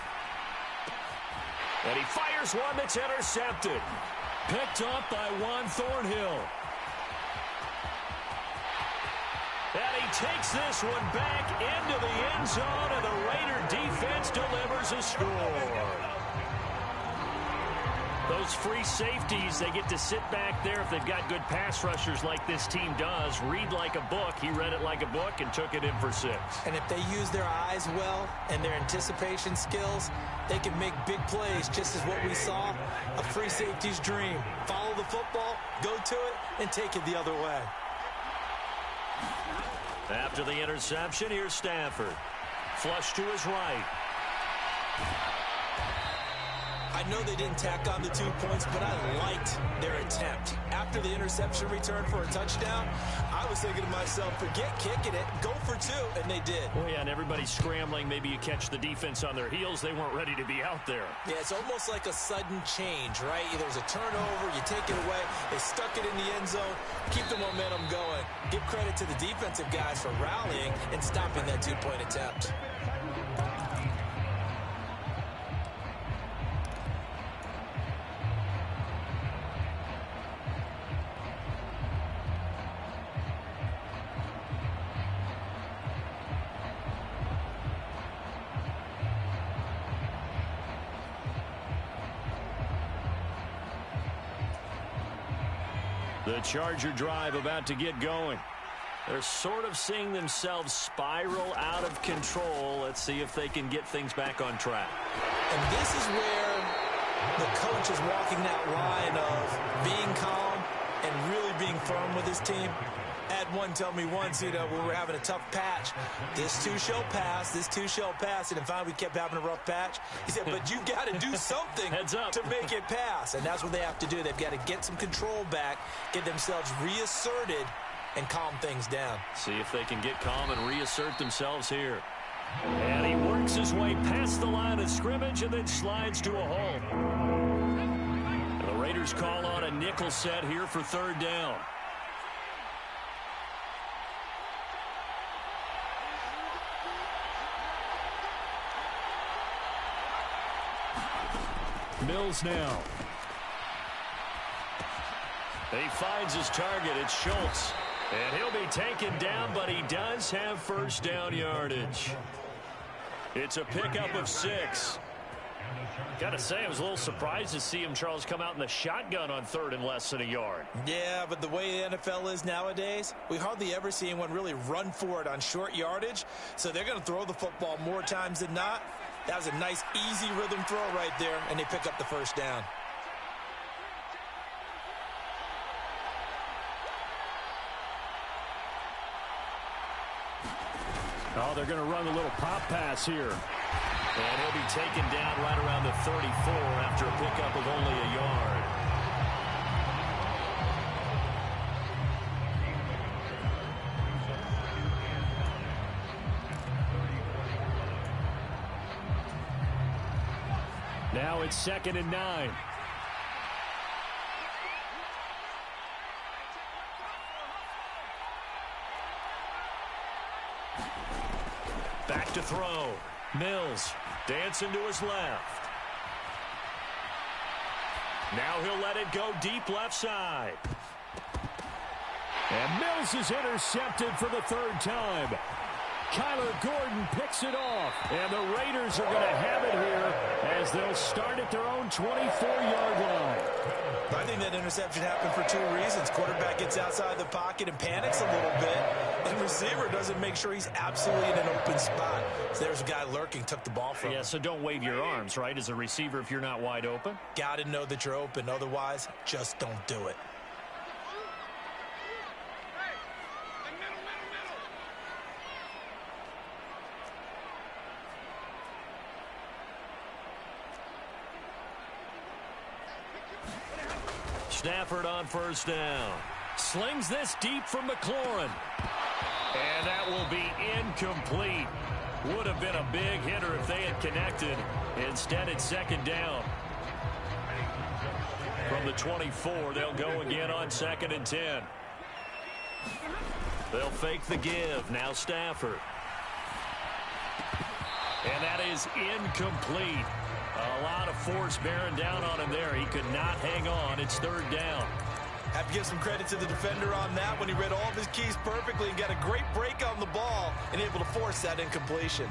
And he fires one that's intercepted. Picked up by Juan Thornhill. And he takes this one back into the end zone, and the Raider defense delivers a score. Those free safeties, they get to sit back there if they've got good pass rushers like this team does. Read like a book. He read it like a book and took it in for 6. And if they use their eyes well and their anticipation skills, they can make big plays, just as what we saw, a free safety's dream. Follow the football, go to it, and take it the other way. After the interception, here's Stafford. Flush to his right. I know they didn't tack on the 2 points, but I liked their attempt. After the interception return for a touchdown, I was thinking to myself, forget kicking it, go for 2, and they did. Oh, yeah, and everybody's scrambling. Maybe you catch the defense on their heels. They weren't ready to be out there. Yeah, it's almost like a sudden change, right? There's a turnover, you take it away, they stuck it in the end zone, keep the momentum going. Give credit to the defensive guys for rallying and stopping that 2-point attempt. The Charger drive about to get going. They're sort of seeing themselves spiral out of control. Let's see if they can get things back on track. And this is where the coach is walking that line of being calm and really being firm with his team. Had one tell me once, when we were having a tough patch, this too shall pass, this too shall pass. And finally we kept having a rough patch. He said, but you've got to do something to make it pass. And that's what they have to do. They've got to get some control back, get themselves reasserted, and calm things down. See if they can get calm and reassert themselves here. And he works his way past the line of scrimmage and then slides to a halt. The Raiders call on a nickel set here for third down. Mills now. He finds his target. It's Schultz. And he'll be taken down, but he does have first down yardage. It's a pickup of 6. Got to say, I was a little surprised to see him, Charles, come out in the shotgun on third and less than a yard. Yeah, but the way the NFL is nowadays, we hardly ever see anyone really run for it on short yardage. So they're going to throw the football more times than not. That was a nice, easy rhythm throw right there, and they pick up the first down. Oh, they're going to run a little pop pass here. And he'll be taken down right around the 34 after a pickup of only a yard. Now it's 2nd and 9. Back to throw. Mills dancing to his left. Now he'll let it go deep left side. And Mills is intercepted for the third time. Kyler Gordon picks it off. And the Raiders are going to have it here as they'll start at their own 24-yard line. I think that interception happened for 2 reasons. Quarterback gets outside the pocket and panics a little bit. And receiver doesn't make sure he's absolutely in an open spot. So there's a guy lurking, took the ball from him. Yeah, so don't wave your arms, right, as a receiver if you're not wide open. Got to know that you're open. Otherwise, just don't do it. Stafford on first down. Slings this deep from McLaurin. And that will be incomplete. Would have been a big hitter if they had connected. Instead, it's 2nd down. From the 24, they'll go again on 2nd and 10. They'll fake the give. Now Stafford. And that is incomplete. A lot of force bearing down on him there. He could not hang on. It's 3rd down. Have to give some credit to the defender on that when he read all of his keys perfectly and got a great break on the ball and able to force that incompletion.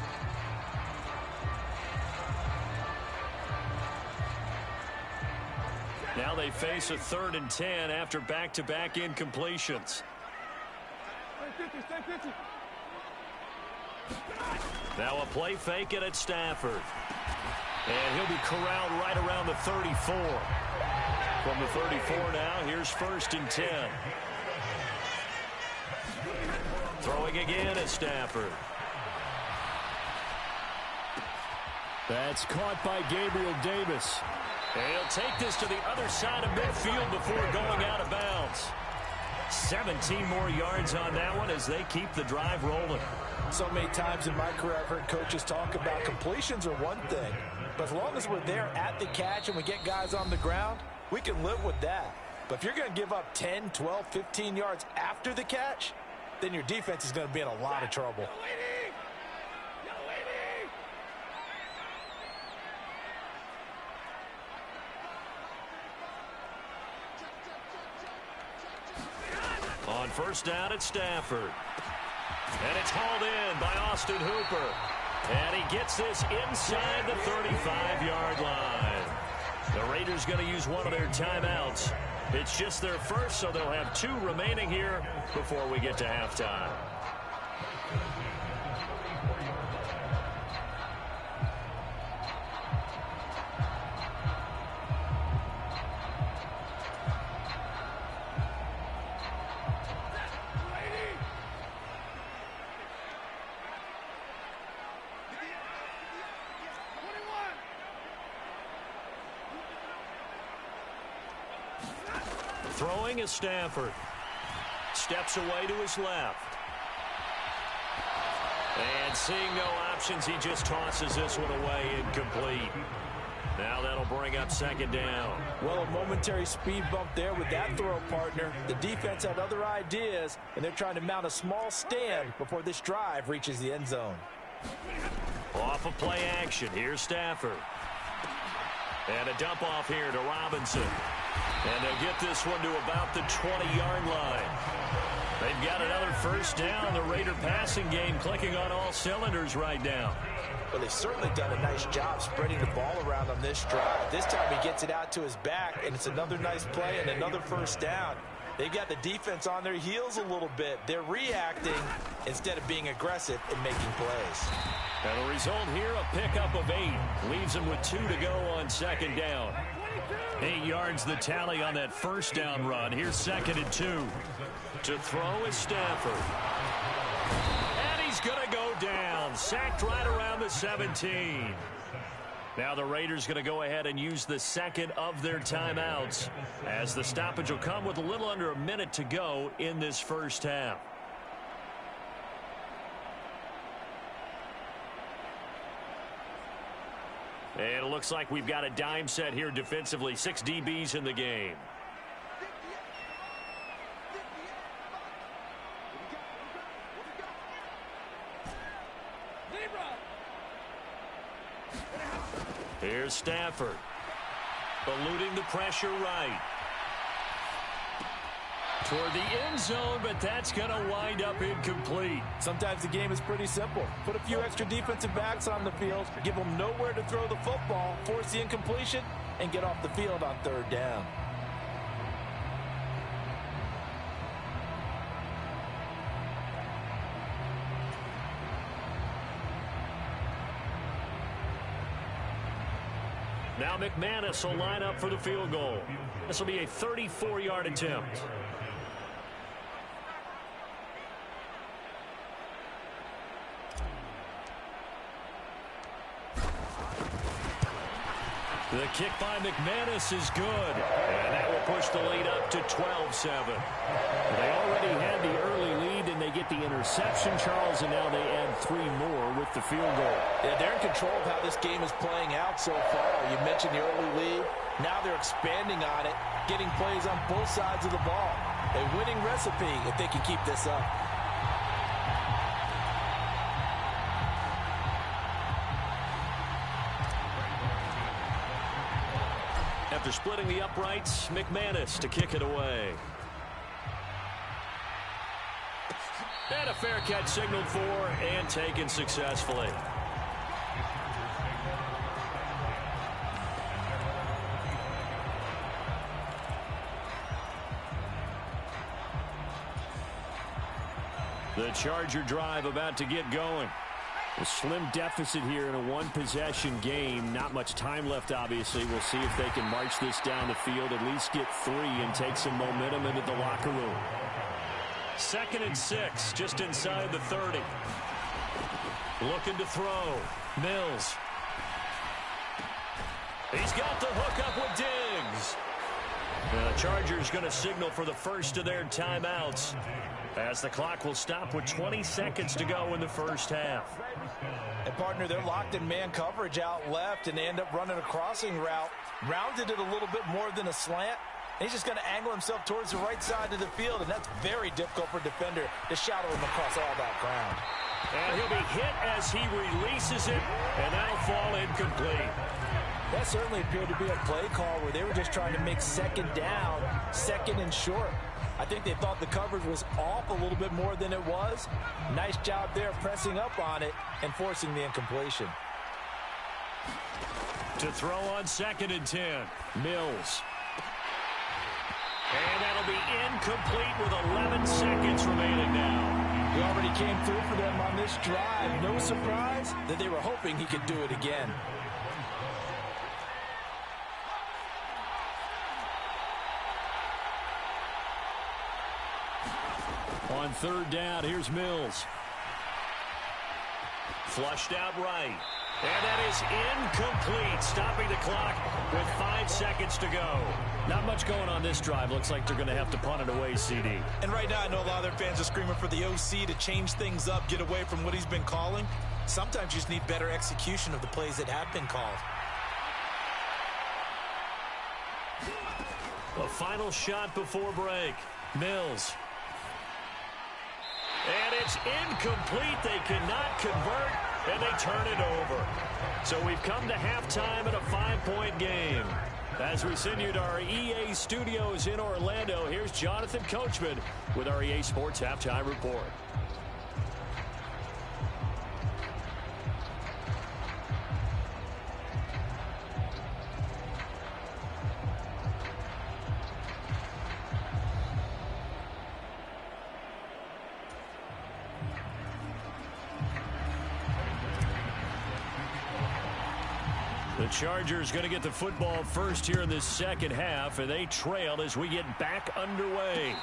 Now they face a 3rd and 10 after back-to-back incompletions. Now a play fake it at Stafford. And he'll be corralled right around the 34. From the 34 now, here's 1st and 10. Throwing again at Stafford. That's caught by Gabriel Davis. And he'll take this to the other side of midfield before going out of bounds. 17 more yards on that one as they keep the drive rolling. So many times in my career I've heard coaches talk about completions are one thing, but as long as we're there at the catch and we get guys on the ground, we can live with that. But if you're going to give up 10, 12, 15 yards after the catch, then your defense is going to be in a lot of trouble. On first down at Stafford. And it's hauled in by Austin Hooper. And he gets this inside the 35-yard line. The Raiders going to use one of their timeouts. It's just their first, so they'll have 2 remaining here before we get to halftime. Throwing is Stafford. Steps away to his left. And seeing no options, he just tosses this one away, incomplete. Now that'll bring up second down. Well, a momentary speed bump there with that throw, partner. The defense had other ideas, and they're trying to mount a small stand before this drive reaches the end zone. Off of play action, here's Stafford. And a dump off here to Robinson. And they'll get this one to about the 20-yard line. They've got another first down. The Raider passing game clicking on all cylinders right now. Well, they've certainly done a nice job spreading the ball around on this drive. This time he gets it out to his back, and it's another nice play and another first down. They've got the defense on their heels a little bit. They're reacting instead of being aggressive and making plays. And the result here, a pickup of 8. Leaves them with 2 to go on second down. 8 yards the tally on that first down run. Here's second and 2. To throw is Stafford. And he's going to go down. Sacked right around the 17. Now the Raiders going to go ahead and use the second of their timeouts, as the stoppage will come with a little under a minute to go in this first half. And it looks like we've got a dime set here defensively. 6 DBs in the game. Here's Stafford. Eluding the pressure right. Toward the end zone, but that's going to wind up incomplete. Sometimes the game is pretty simple. Put a few extra defensive backs on the field, give them nowhere to throw the football, force the incompletion, and get off the field on third down. Now McManus will line up for the field goal. This will be a 34-yard attempt. The kick by McManus is good. And that will push the lead up to 12-7. They already had the early lead, and they get the interception, Charles, and now they add 3 more with the field goal. Yeah, they're in control of how this game is playing out so far. You mentioned the early lead. Now they're expanding on it, getting plays on both sides of the ball. A winning recipe if they can keep this up. After splitting the uprights, McManus to kick it away. And a fair catch signaled for and taken successfully. The Charger drive about to get going. A slim deficit here in a one-possession game. Not much time left, obviously. We'll see if they can march this down the field, at least get 3, and take some momentum into the locker room. 2nd and 6, just inside the 30. Looking to throw. Mills. He's got the hook up with Diggs. The Chargers going to signal for the first of their timeouts, as the clock will stop with 20 seconds to go in the first half. And partner, they're locked in man coverage out left, and they end up running a crossing route. Rounded it a little bit more than a slant. And he's just going to angle himself towards the right side of the field, and that's very difficult for a defender to shadow him across all that ground. And he'll be hit as he releases it, and that'll fall incomplete. That certainly appeared to be a play call where they were just trying to make second down, second and short. I think they thought the coverage was off a little bit more than it was. Nice job there pressing up on it and forcing the incompletion. To throw on 2nd and 10, Mills. And that'll be incomplete with 11 seconds remaining now. He already came through for them on this drive. No surprise that they were hoping he could do it again. On 3rd down, here's Mills. Flushed out right. And that is incomplete, stopping the clock with 5 seconds to go. Not much much going on this drive. Looks like they're going to have to punt it away, CD. And right now, I know a lot of their fans are screaming for the OC to change things up, get away from what he's been calling. Sometimes you just need better execution of the plays that have been called. The final shot before break. Mills. And it's incomplete. They cannot convert, and they turn it over. So we've come to halftime in a 5-point game. As we send you to our EA studios in Orlando, here's Jonathan Coachman with our EA Sports Halftime Report. The Chargers going to get the football first here in this second half, and they trail as we get back underway.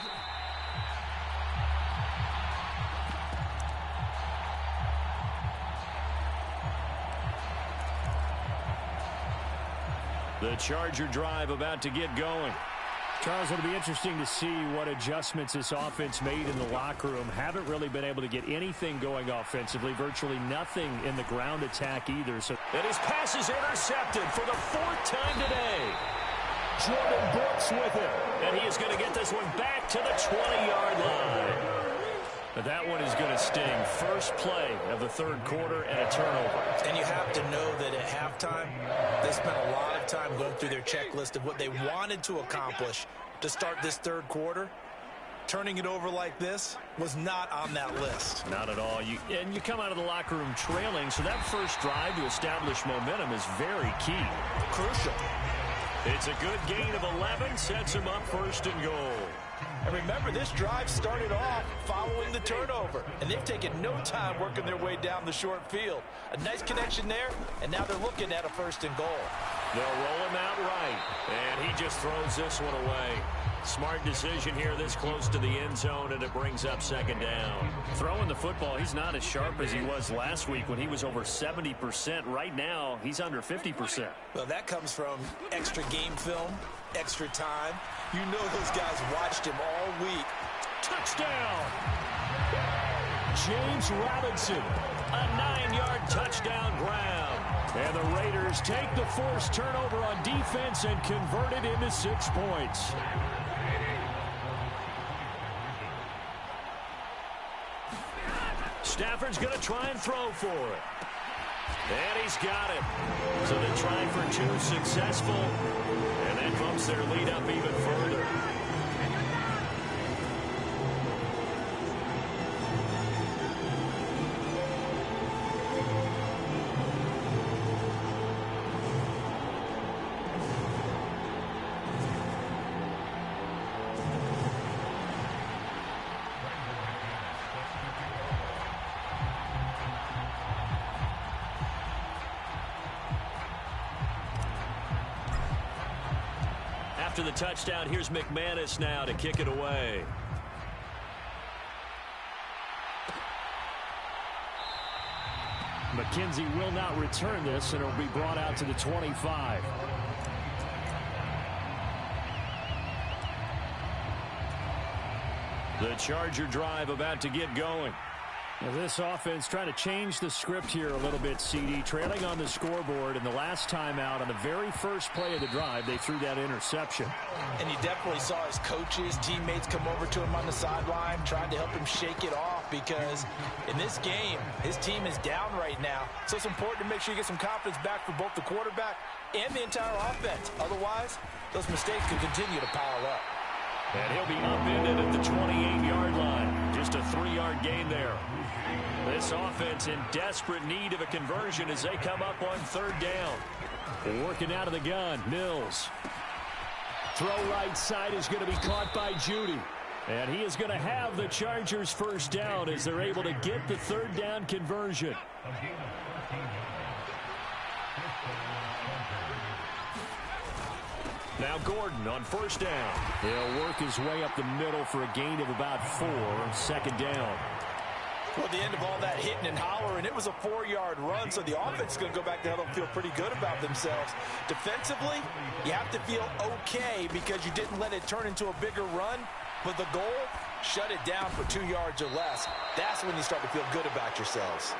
The Charger drive about to get going. Charles, it'll be interesting to see what adjustments this offense made in the locker room. Haven't really been able to get anything going offensively, virtually nothing in the ground attack either. So, and his pass is intercepted for the 4th time today. Jordan Brooks with it, and he is going to get this one back to the 20-yard line. But that one is going to sting. First play of the third quarter and a turnover. And you have to know that at halftime, they spent a lot of time going through their checklist of what they wanted to accomplish to start this third quarter. Turning it over like this was not on that list. Not at all. You come out of the locker room trailing, so that first drive to establish momentum is very key. Crucial. It's a good gain of 11, sets him up first and goal. And remember, this drive started off following the turnover, and they've taken no time working their way down the short field. A nice connection there, and now they're looking at a first and goal. They'll roll him out right, and he just throws this one away. Smart decision here this close to the end zone, and it brings up second down. Throwing the football, he's not as sharp as he was last week when he was over 70%. Right now, he's under 50%. Well, that comes from extra game film, extra time. You know those guys watched him all week. Touchdown! James Robinson, a 9-yard touchdown grab. And the Raiders take the forced turnover on defense and convert it into 6 points. Stafford's going to try and throw for it. And he's got it. So they try for 2 successful. And that bumps their lead up even further. After the touchdown, here's McManus now to kick it away. McKenzie will not return this, and it'll be brought out to the 25. The Charger drive about to get going. Now this offense trying to change the script here a little bit, CD. Trailing on the scoreboard, and the last time out on the very first play of the drive, they threw that interception. And you definitely saw his coaches, teammates come over to him on the sideline, trying to help him shake it off, because in this game, his team is down right now. So it's important to make sure you get some confidence back for both the quarterback and the entire offense. Otherwise, those mistakes could continue to pile up. And he'll be upended at the 28-yard line. Just a 3-yard gain there. This offense in desperate need of a conversion as they come up on third down. Working out of the gun, Mills. Throw right side is going to be caught by Judy. And he is going to have the Chargers first down as they're able to get the third down conversion. Now Gordon on first down. He'll work his way up the middle for a gain of about 4. Second down. Well, at the end of all that hitting and hollering, it was a 4-yard run, so the offense is going to go back to huddle and feel pretty good about themselves. Defensively, you have to feel okay because you didn't let it turn into a bigger run, but the goal, shut it down for 2 yards or less. That's when you start to feel good about yourselves.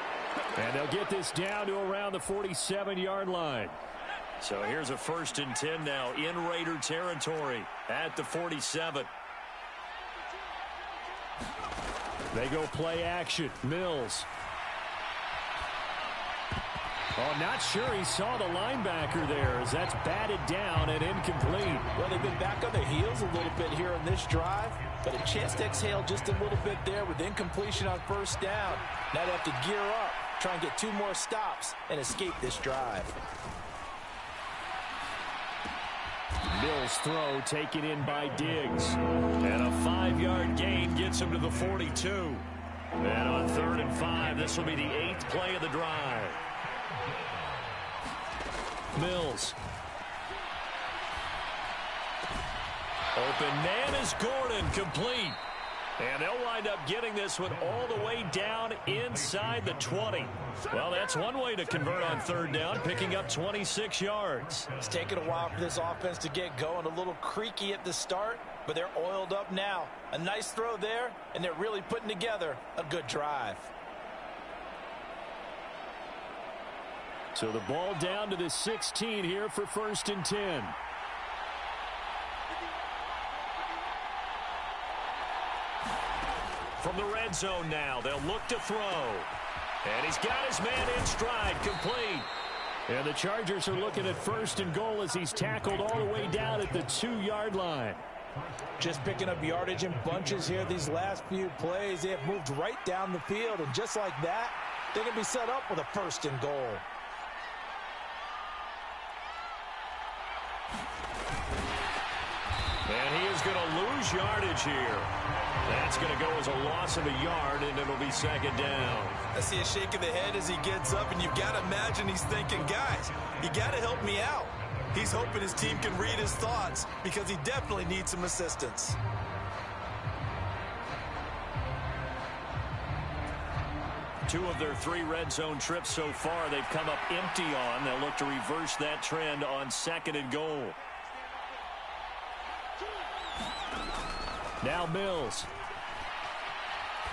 And they'll get this down to around the 47-yard line. So here's a 1st and 10 now in Raider territory at the 47. They go play action. Mills. Oh, not sure he saw the linebacker there as that's batted down and incomplete. Well, they've been back on their heels a little bit here on this drive, but a chance to exhale just a little bit there with incompletion on 1st down. Now they have to gear up, try and get 2 more stops and escape this drive. Mills' throw taken in by Diggs. And a 5-yard gain gets him to the 42. And on 3rd and 5, this will be the 8th play of the drive. Mills. Open man is Gordon, complete. And they'll wind up getting this one all the way down inside the 20. Well, that's one way to convert on 3rd down, picking up 26 yards. It's taken a while for this offense to get going. A little creaky at the start, but they're oiled up now. A nice throw there, and they're really putting together a good drive. So the ball down to the 16 here for 1st and 10. From the red zone now, they'll look to throw. And he's got his man in stride, complete. And the Chargers are looking at 1st and goal as he's tackled all the way down at the 2-yard line. Just picking up yardage in bunches here these last few plays. They have moved right down the field, and just like that, they're going to be set up with a 1st and goal. And he is going to lose yardage here. That's going to go as a loss of a yard, and it'll be 2nd down. I see a shake of the head as he gets up, and you've got to imagine he's thinking, guys, you got to help me out. He's hoping his team can read his thoughts because he definitely needs some assistance. Two of their 3 red zone trips so far they've come up empty on. They'll look to reverse that trend on 2nd and goal. Now Mills.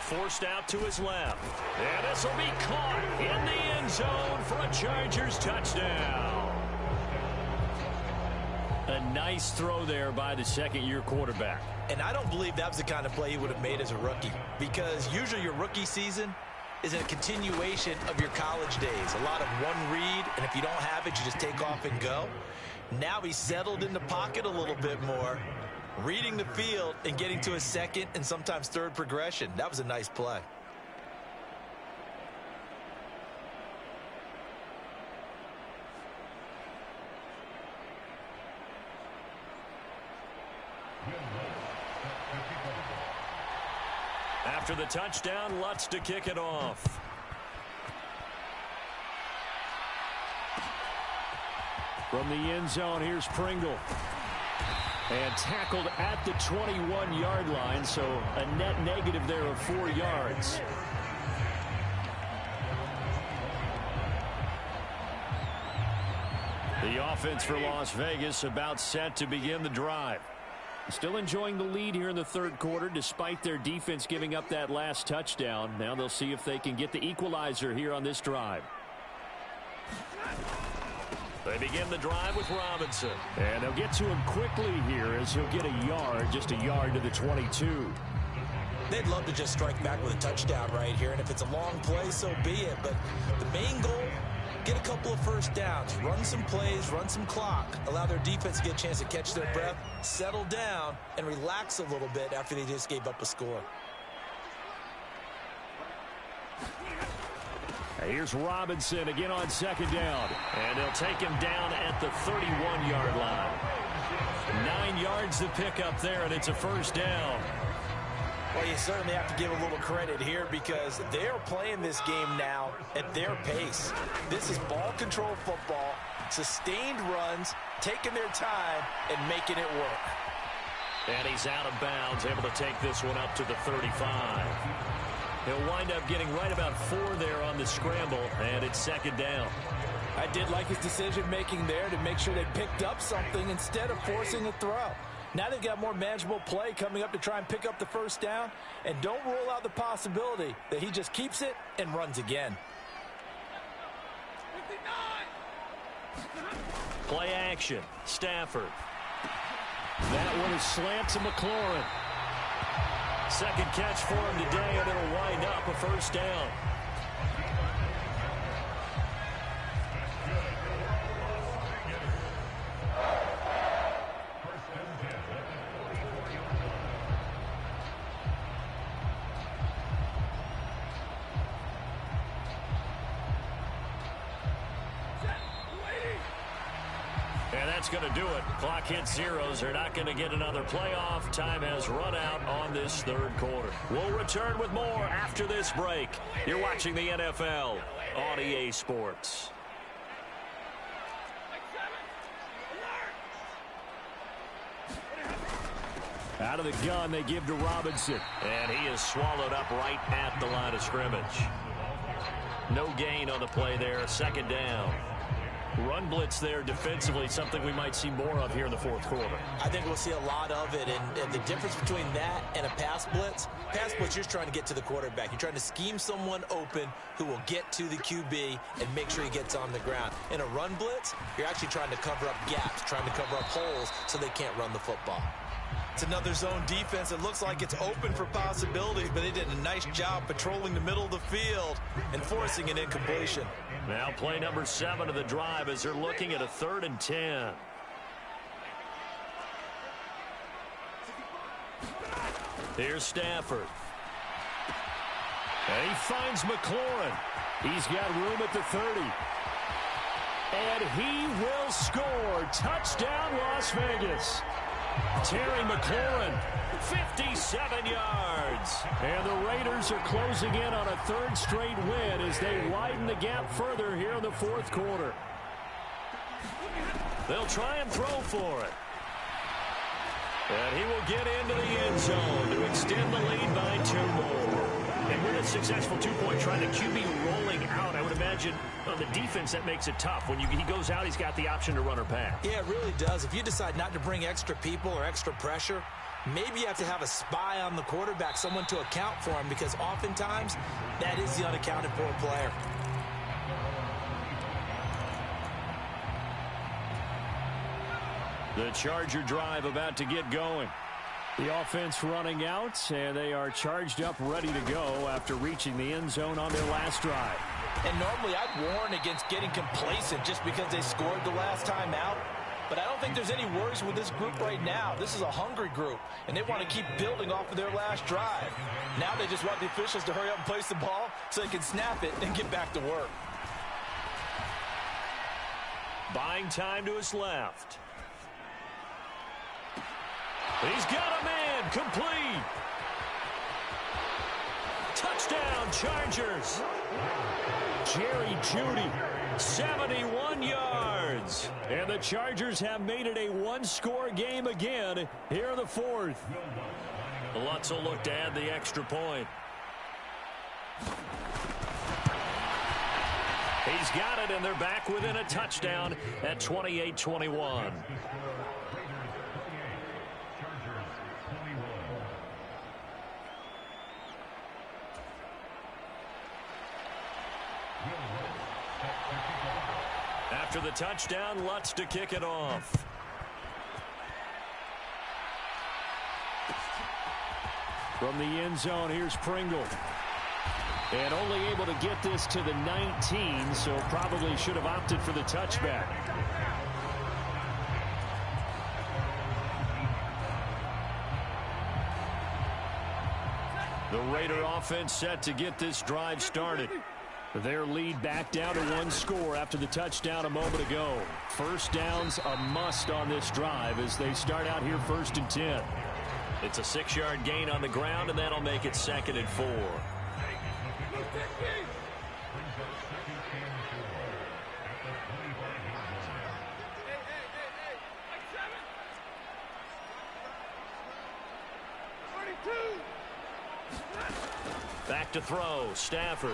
Forced out to his left. And this will be caught in the end zone for a Chargers touchdown. A nice throw there by the 2nd-year quarterback. And I don't believe that was the kind of play he would have made as a rookie, because usually your rookie season is a continuation of your college days. A lot of one read, and if you don't have it, you just take off and go. Now he's settled in the pocket a little bit more, reading the field and getting to a 2nd and sometimes 3rd progression. That was a nice play. After the touchdown, Lutz to kick it off. From the end zone, here's Pringle. And tackled at the 21-yard line, so a net negative there of 4 yards. The offense for Las Vegas about set to begin the drive. Still enjoying the lead here in the 3rd quarter despite their defense giving up that last touchdown. Now they'll see if they can get the equalizer here on this drive. They begin the drive with Robinson. And they'll get to him quickly here as he'll get a yard, just a yard to the 22. They'd love to just strike back with a touchdown right here, and if it's a long play, so be it. But the main goal, get a couple of 1st downs, run some plays, run some clock, allow their defense to get a chance to catch their breath, settle down, and relax a little bit after they just gave up a score. Here's Robinson again on 2nd down. And they'll take him down at the 31-yard line. 9 yards to pick up there, and it's a 1st down. Well, you certainly have to give a little credit here because they're playing this game now at their pace. This is ball control football, sustained runs, taking their time, and making it work. And he's out of bounds, able to take this one up to the 35. He'll wind up getting right about 4 there on the scramble, and it's second down. I did like his decision-making there to make sure they picked up something instead of forcing a throw. Now they've got more manageable play coming up to try and pick up the first down, and don't rule out the possibility that he just keeps it and runs again. Play action. Stafford. That one is slant to McLaurin. Second catch for him today, and it'll wind up a first down. And that's going to do it. Clock hits zeros. They're not going to get another playoff. Time has run out on this third quarter. We'll return with more after this break. You're watching the NFL on EA Sports. Out of the gun, they give to Robinson. And he is swallowed up right at the line of scrimmage. No gain on the play there. Second down. Run blitz there defensively, something we might see more of here in the fourth quarter. I think we'll see a lot of it, and the difference between that and a pass blitz, you're just trying to get to the quarterback. You're trying to scheme someone open who will get to the QB and make sure he gets on the ground. In a run blitz, you're actually trying to cover up gaps, trying to cover up holes so they can't run the football. It's another zone defense. It looks like it's open for possibilities, but they did a nice job patrolling the middle of the field and forcing an incompletion. Now play number 7 of the drive as they're looking at a 3rd and 10. Here's Stafford. And he finds McLaurin. He's got room at the 30. And he will score. Touchdown, Las Vegas. Terry McLaurin, 57 yards. And the Raiders are closing in on a 3rd straight win as they widen the gap further here in the fourth quarter. They'll try and throw for it. And he will get into the end zone to extend the lead by 2 more. And with a successful 2-point try, the QB rolling out, I would imagine on the defense that makes it tough. When he goes out, he's got the option to run or pass. Yeah, it really does. If you decide not to bring extra people or extra pressure, maybe you have to have a spy on the quarterback, someone to account for him, because oftentimes that is the unaccounted for player. The Charger drive about to get going. The offense running out, and they are charged up, ready to go after reaching the end zone on their last drive. And normally I'd warn against getting complacent just because they scored the last time out. But I don't think there's any worries with this group right now. This is a hungry group, and they want to keep building off of their last drive. Now they just want the officials to hurry up and place the ball so they can snap it and get back to work. Buying time to his left. He's got a man, complete. Touchdown, Chargers. Jerry Jeudy, 71 yards. And the Chargers have made it a one-score game again here in the fourth. Lutz will look to add the extra point. He's got it, and they're back within a touchdown at 28-21. After the touchdown, Lutz to kick it off. From the end zone, here's Pringle. And only able to get this to the 19, so probably should have opted for the touchback. The Raider offense set to get this drive started. Their lead back down to one score after the touchdown a moment ago. First down's a must on this drive as they start out here 1st and 10. It's a 6-yard gain on the ground, and that'll make it 2nd and 4. Back to throw, Stafford.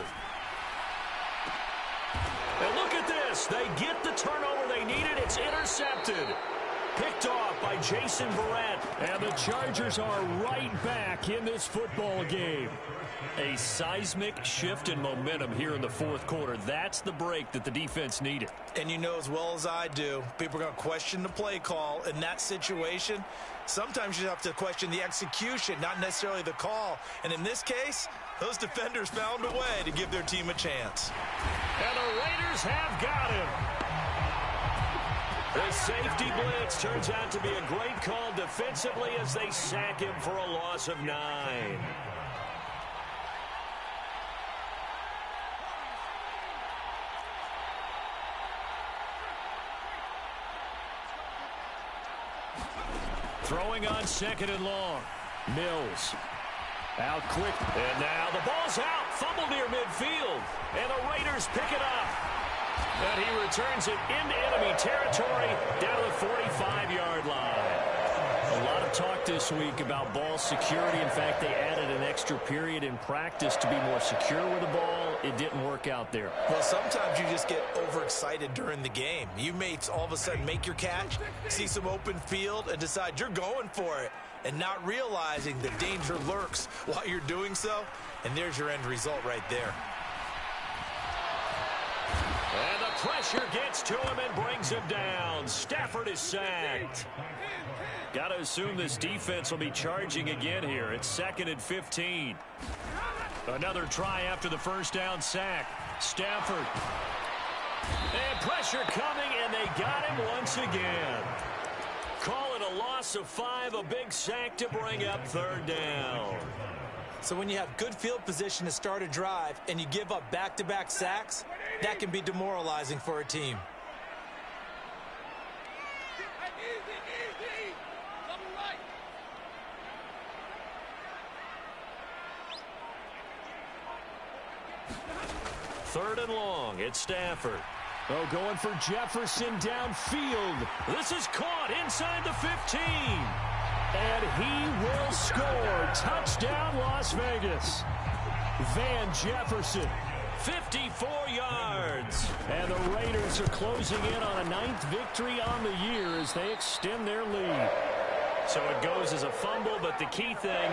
And look at this. They get the turnover they needed. It's intercepted. Picked off by Jason Verrett. And the Chargers are right back in this football game. A seismic shift in momentum here in the fourth quarter. That's the break that the defense needed. And you know as well as I do, people are going to question the play call in that situation. Sometimes you have to question the execution, not necessarily the call. And in this case, those defenders found a way to give their team a chance. And the Raiders have got him. The safety blitz turns out to be a great call defensively as they sack him for a loss of 9. Throwing on second and long. Mills. Out quick. And now the ball's out. Fumble near midfield. And the Raiders pick it up. And he returns it into enemy territory down to the 45-yard line. A lot of talk this week about ball security. In fact, they added an extra period in practice to be more secure with the ball. It didn't work out there. Well, sometimes you just get overexcited during the game. You may all of a sudden make your catch, see some open field, and decide you're going for it, and not realizing the danger lurks while you're doing so. And there's your end result right there. And the pressure gets to him and brings him down. Stafford is sacked. Got to assume this defense will be charging again here. It's 2nd and 15. Another try after the first down sack. Stafford. And pressure coming, and they got him once again. Call it a loss of 5, a big sack to bring up 3rd down. So when you have good field position to start a drive and you give up back-to-back sacks, that can be demoralizing for a team. Third and long. It's Stafford. Oh, going for Jefferson downfield. This is caught inside the 15. And he will score. Touchdown, Las Vegas. Van Jefferson. 54 yards. And the Raiders are closing in on a 9th victory on the year as they extend their lead. So it goes as a fumble, but the key thing,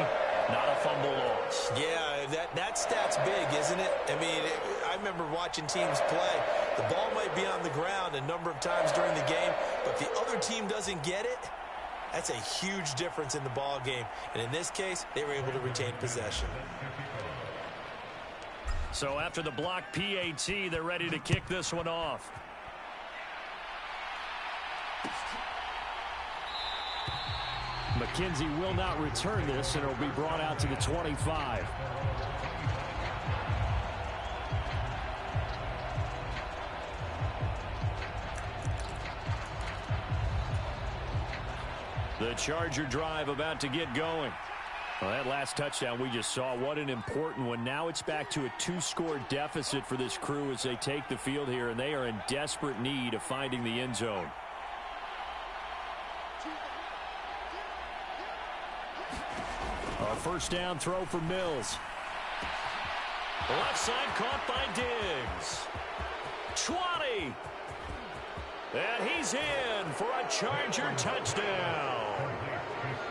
not a fumble loss. Yeah, that stat's big, isn't it? I mean, I remember watching teams play. The ball might be on the ground a number of times during the game, but the other team doesn't get it. That's a huge difference in the ball game. And in this case, they were able to retain possession. So after the block PAT, they're ready to kick this one off. McKenzie will not return this, and it'll be brought out to the 25. The Charger drive about to get going. Well, that last touchdown we just saw, what an important one. Now it's back to a 2-score deficit for this crew as they take the field here, and they are in desperate need of finding the end zone. A first down throw for Mills. Left side caught by Diggs. 20. And he's in for a Charger touchdown.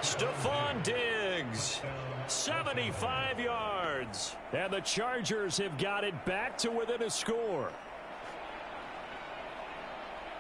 Stephon Diggs, 75 yards. And the Chargers have got it back to within a score.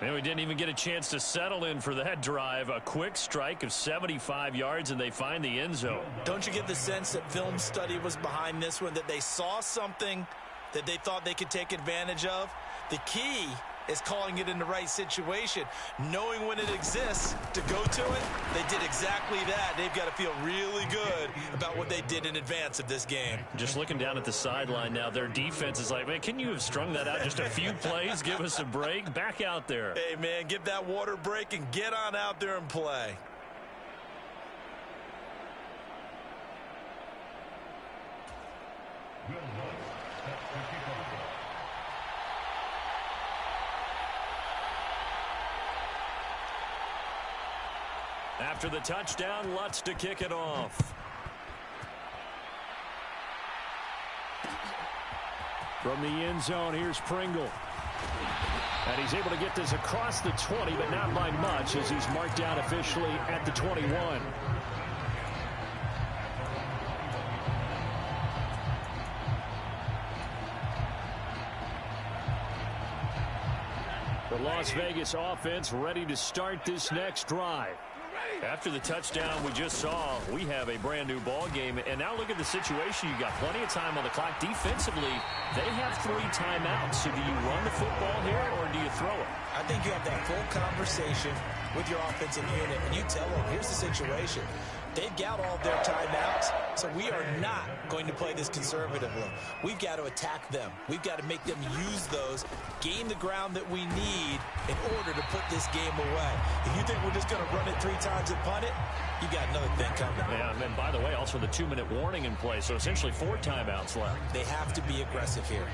And we didn't even get a chance to settle in for that drive. A quick strike of 75 yards, and they find the end zone. Don't you get the sense that film study was behind this one, that they saw something that they thought they could take advantage of? The key is calling it in the right situation, knowing when it exists to go to it. They did exactly that. They've got to feel really good about what they did in advance of this game. Just looking down at the sideline now, their defense is like, man, can you have strung that out just a few plays? Give us a break. Back out there. Hey, man, give that water break and get on out there and play. After the touchdown, Lutz to kick it off. From the end zone, here's Pringle. And he's able to get this across the 20, but not by much as he's marked down officially at the 21. The Las Vegas offense ready to start this next drive. After the touchdown we just saw, we have a brand new ball game. And now look at the situation. You got plenty of time on the clock. Defensively, they have 3 timeouts. So do you run the football here or do you throw it? I think you have that full conversation with your offensive unit, and you tell them, here's the situation. They've got all their timeouts, so we are not going to play this conservatively. We've got to attack them. We've got to make them use those, gain the ground that we need in order to put this game away. If you think we're just going to run it 3 times and punt it, you got another thing coming. Yeah, and by the way, also the 2-minute warning in play, so essentially 4 timeouts left. They have to be aggressive here.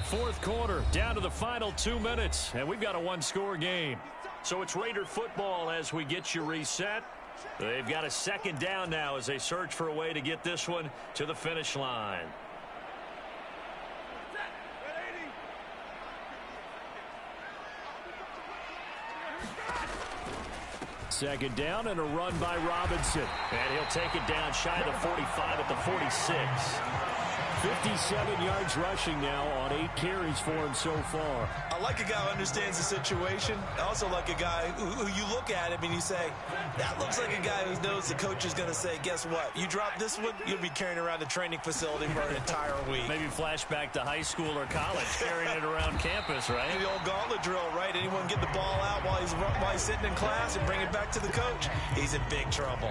Fourth quarter, down to the final 2 minutes, and we've got a 1-score game. So it's Raider football as we get you reset. They've got a second down now as they search for a way to get this one to the finish line. Second down and a run by Robinson. And he'll take it down shy of the 45 at the 46. 57 yards rushing now on 8 carries for him so far. I like a guy who understands the situation. I also like a guy who you look at him and you say, that looks like a guy who knows the coach is going to say, guess what? You drop this one, you'll be carrying around the training facility for an entire week. Maybe flashback to high school or college, carrying it around campus, right? The old gauntlet drill, right? Anyone get the ball out while he's sitting in class and bring it back to the coach? He's in big trouble.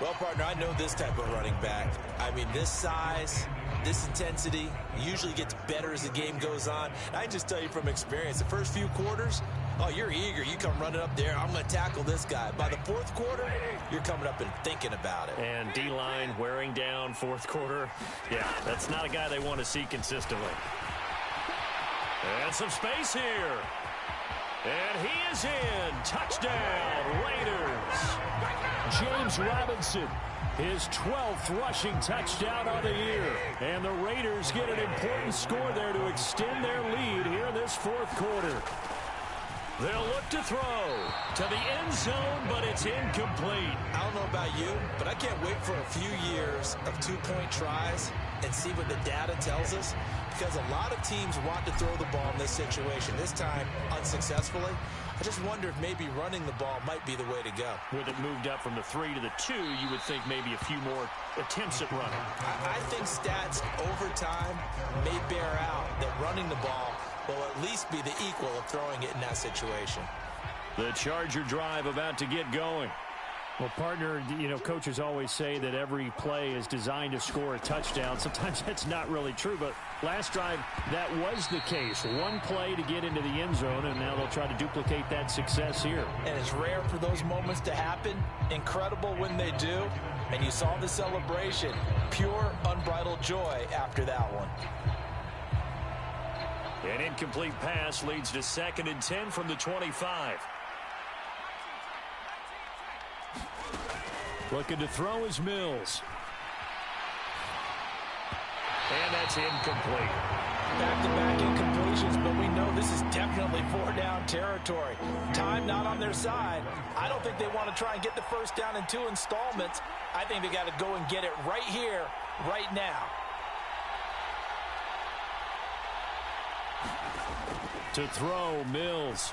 Well, partner, I know this type of running back. I mean, this size, this intensity usually gets better as the game goes on. I just tell you from experience, the first few quarters, oh, you're eager. You come running up there. I'm going to tackle this guy. By the fourth quarter, you're coming up and thinking about it. And D-line wearing down fourth quarter. Yeah, that's not a guy they want to see consistently. And some space here. And he is in. Touchdown, Raiders. James Robinson, his 12th rushing touchdown of the year. And the Raiders get an important score there to extend their lead here in this fourth quarter. They'll look to throw to the end zone, but it's incomplete. I don't know about you, but I can't wait for a few years of 2-point tries and see what the data tells us, because a lot of teams want to throw the ball in this situation. This time, unsuccessfully. I just wonder if maybe running the ball might be the way to go. With it moved up from the 3 to the 2, you would think maybe a few more attempts at running. I think stats over time may bear out that running the ball will at least be the equal of throwing it in that situation. The Charger drive about to get going. Well, partner, you know, coaches always say that every play is designed to score a touchdown. Sometimes that's not really true, but last drive, that was the case. One play to get into the end zone, and now they'll try to duplicate that success here. And it's rare for those moments to happen. Incredible when they do. And you saw the celebration. Pure, unbridled joy after that one. An incomplete pass leads to 2nd and 10 from the 25. Looking to throw is Mills. And that's incomplete. Back-to-back incompletions, but we know this is definitely 4-down territory. Time not on their side. I don't think they want to try and get the first down in 2 installments. I think they got to go and get it right here, right now. To throw, Mills.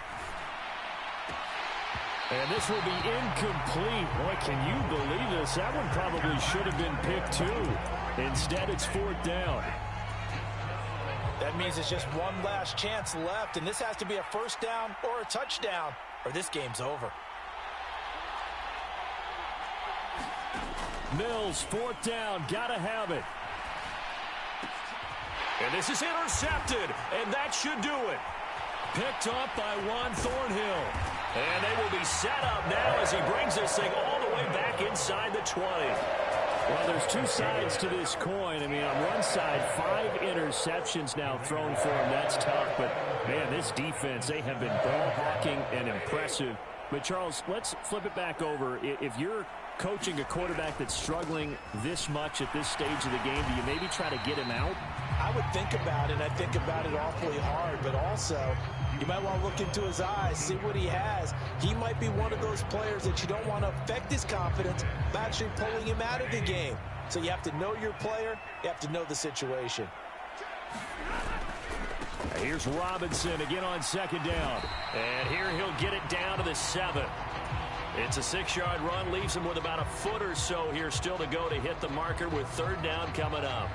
And this will be incomplete. Boy, can you believe this? That one probably should have been picked too. Instead, it's 4th down. That means it's just one last chance left, and this has to be a first down or a touchdown, or this game's over. Mills, 4th down, gotta have it. And this is intercepted, and that should do it. Picked up by Juan Thornhill. And they will be set up now as he brings this thing all the way back inside the 20. Well, there's 2 sides to this coin. I mean, on one side, 5 interceptions now thrown for him. That's tough. But, man, this defense, they have been ball hawking and impressive But, Charles, let's flip it back over. If you're coaching a quarterback that's struggling this much at this stage of the game, do you maybe try to get him out? I would think about it, and I think about it awfully hard, but also you might want to look into his eyes, see what he has. He might be one of those players that you don't want to affect his confidence by actually pulling him out of the game. So you have to know your player, you have to know the situation. Here's Robinson again on second down. And here he'll get it down to the 7. It's a 6-yard run, leaves him with about a foot or so here still to go to hit the marker with third down coming up.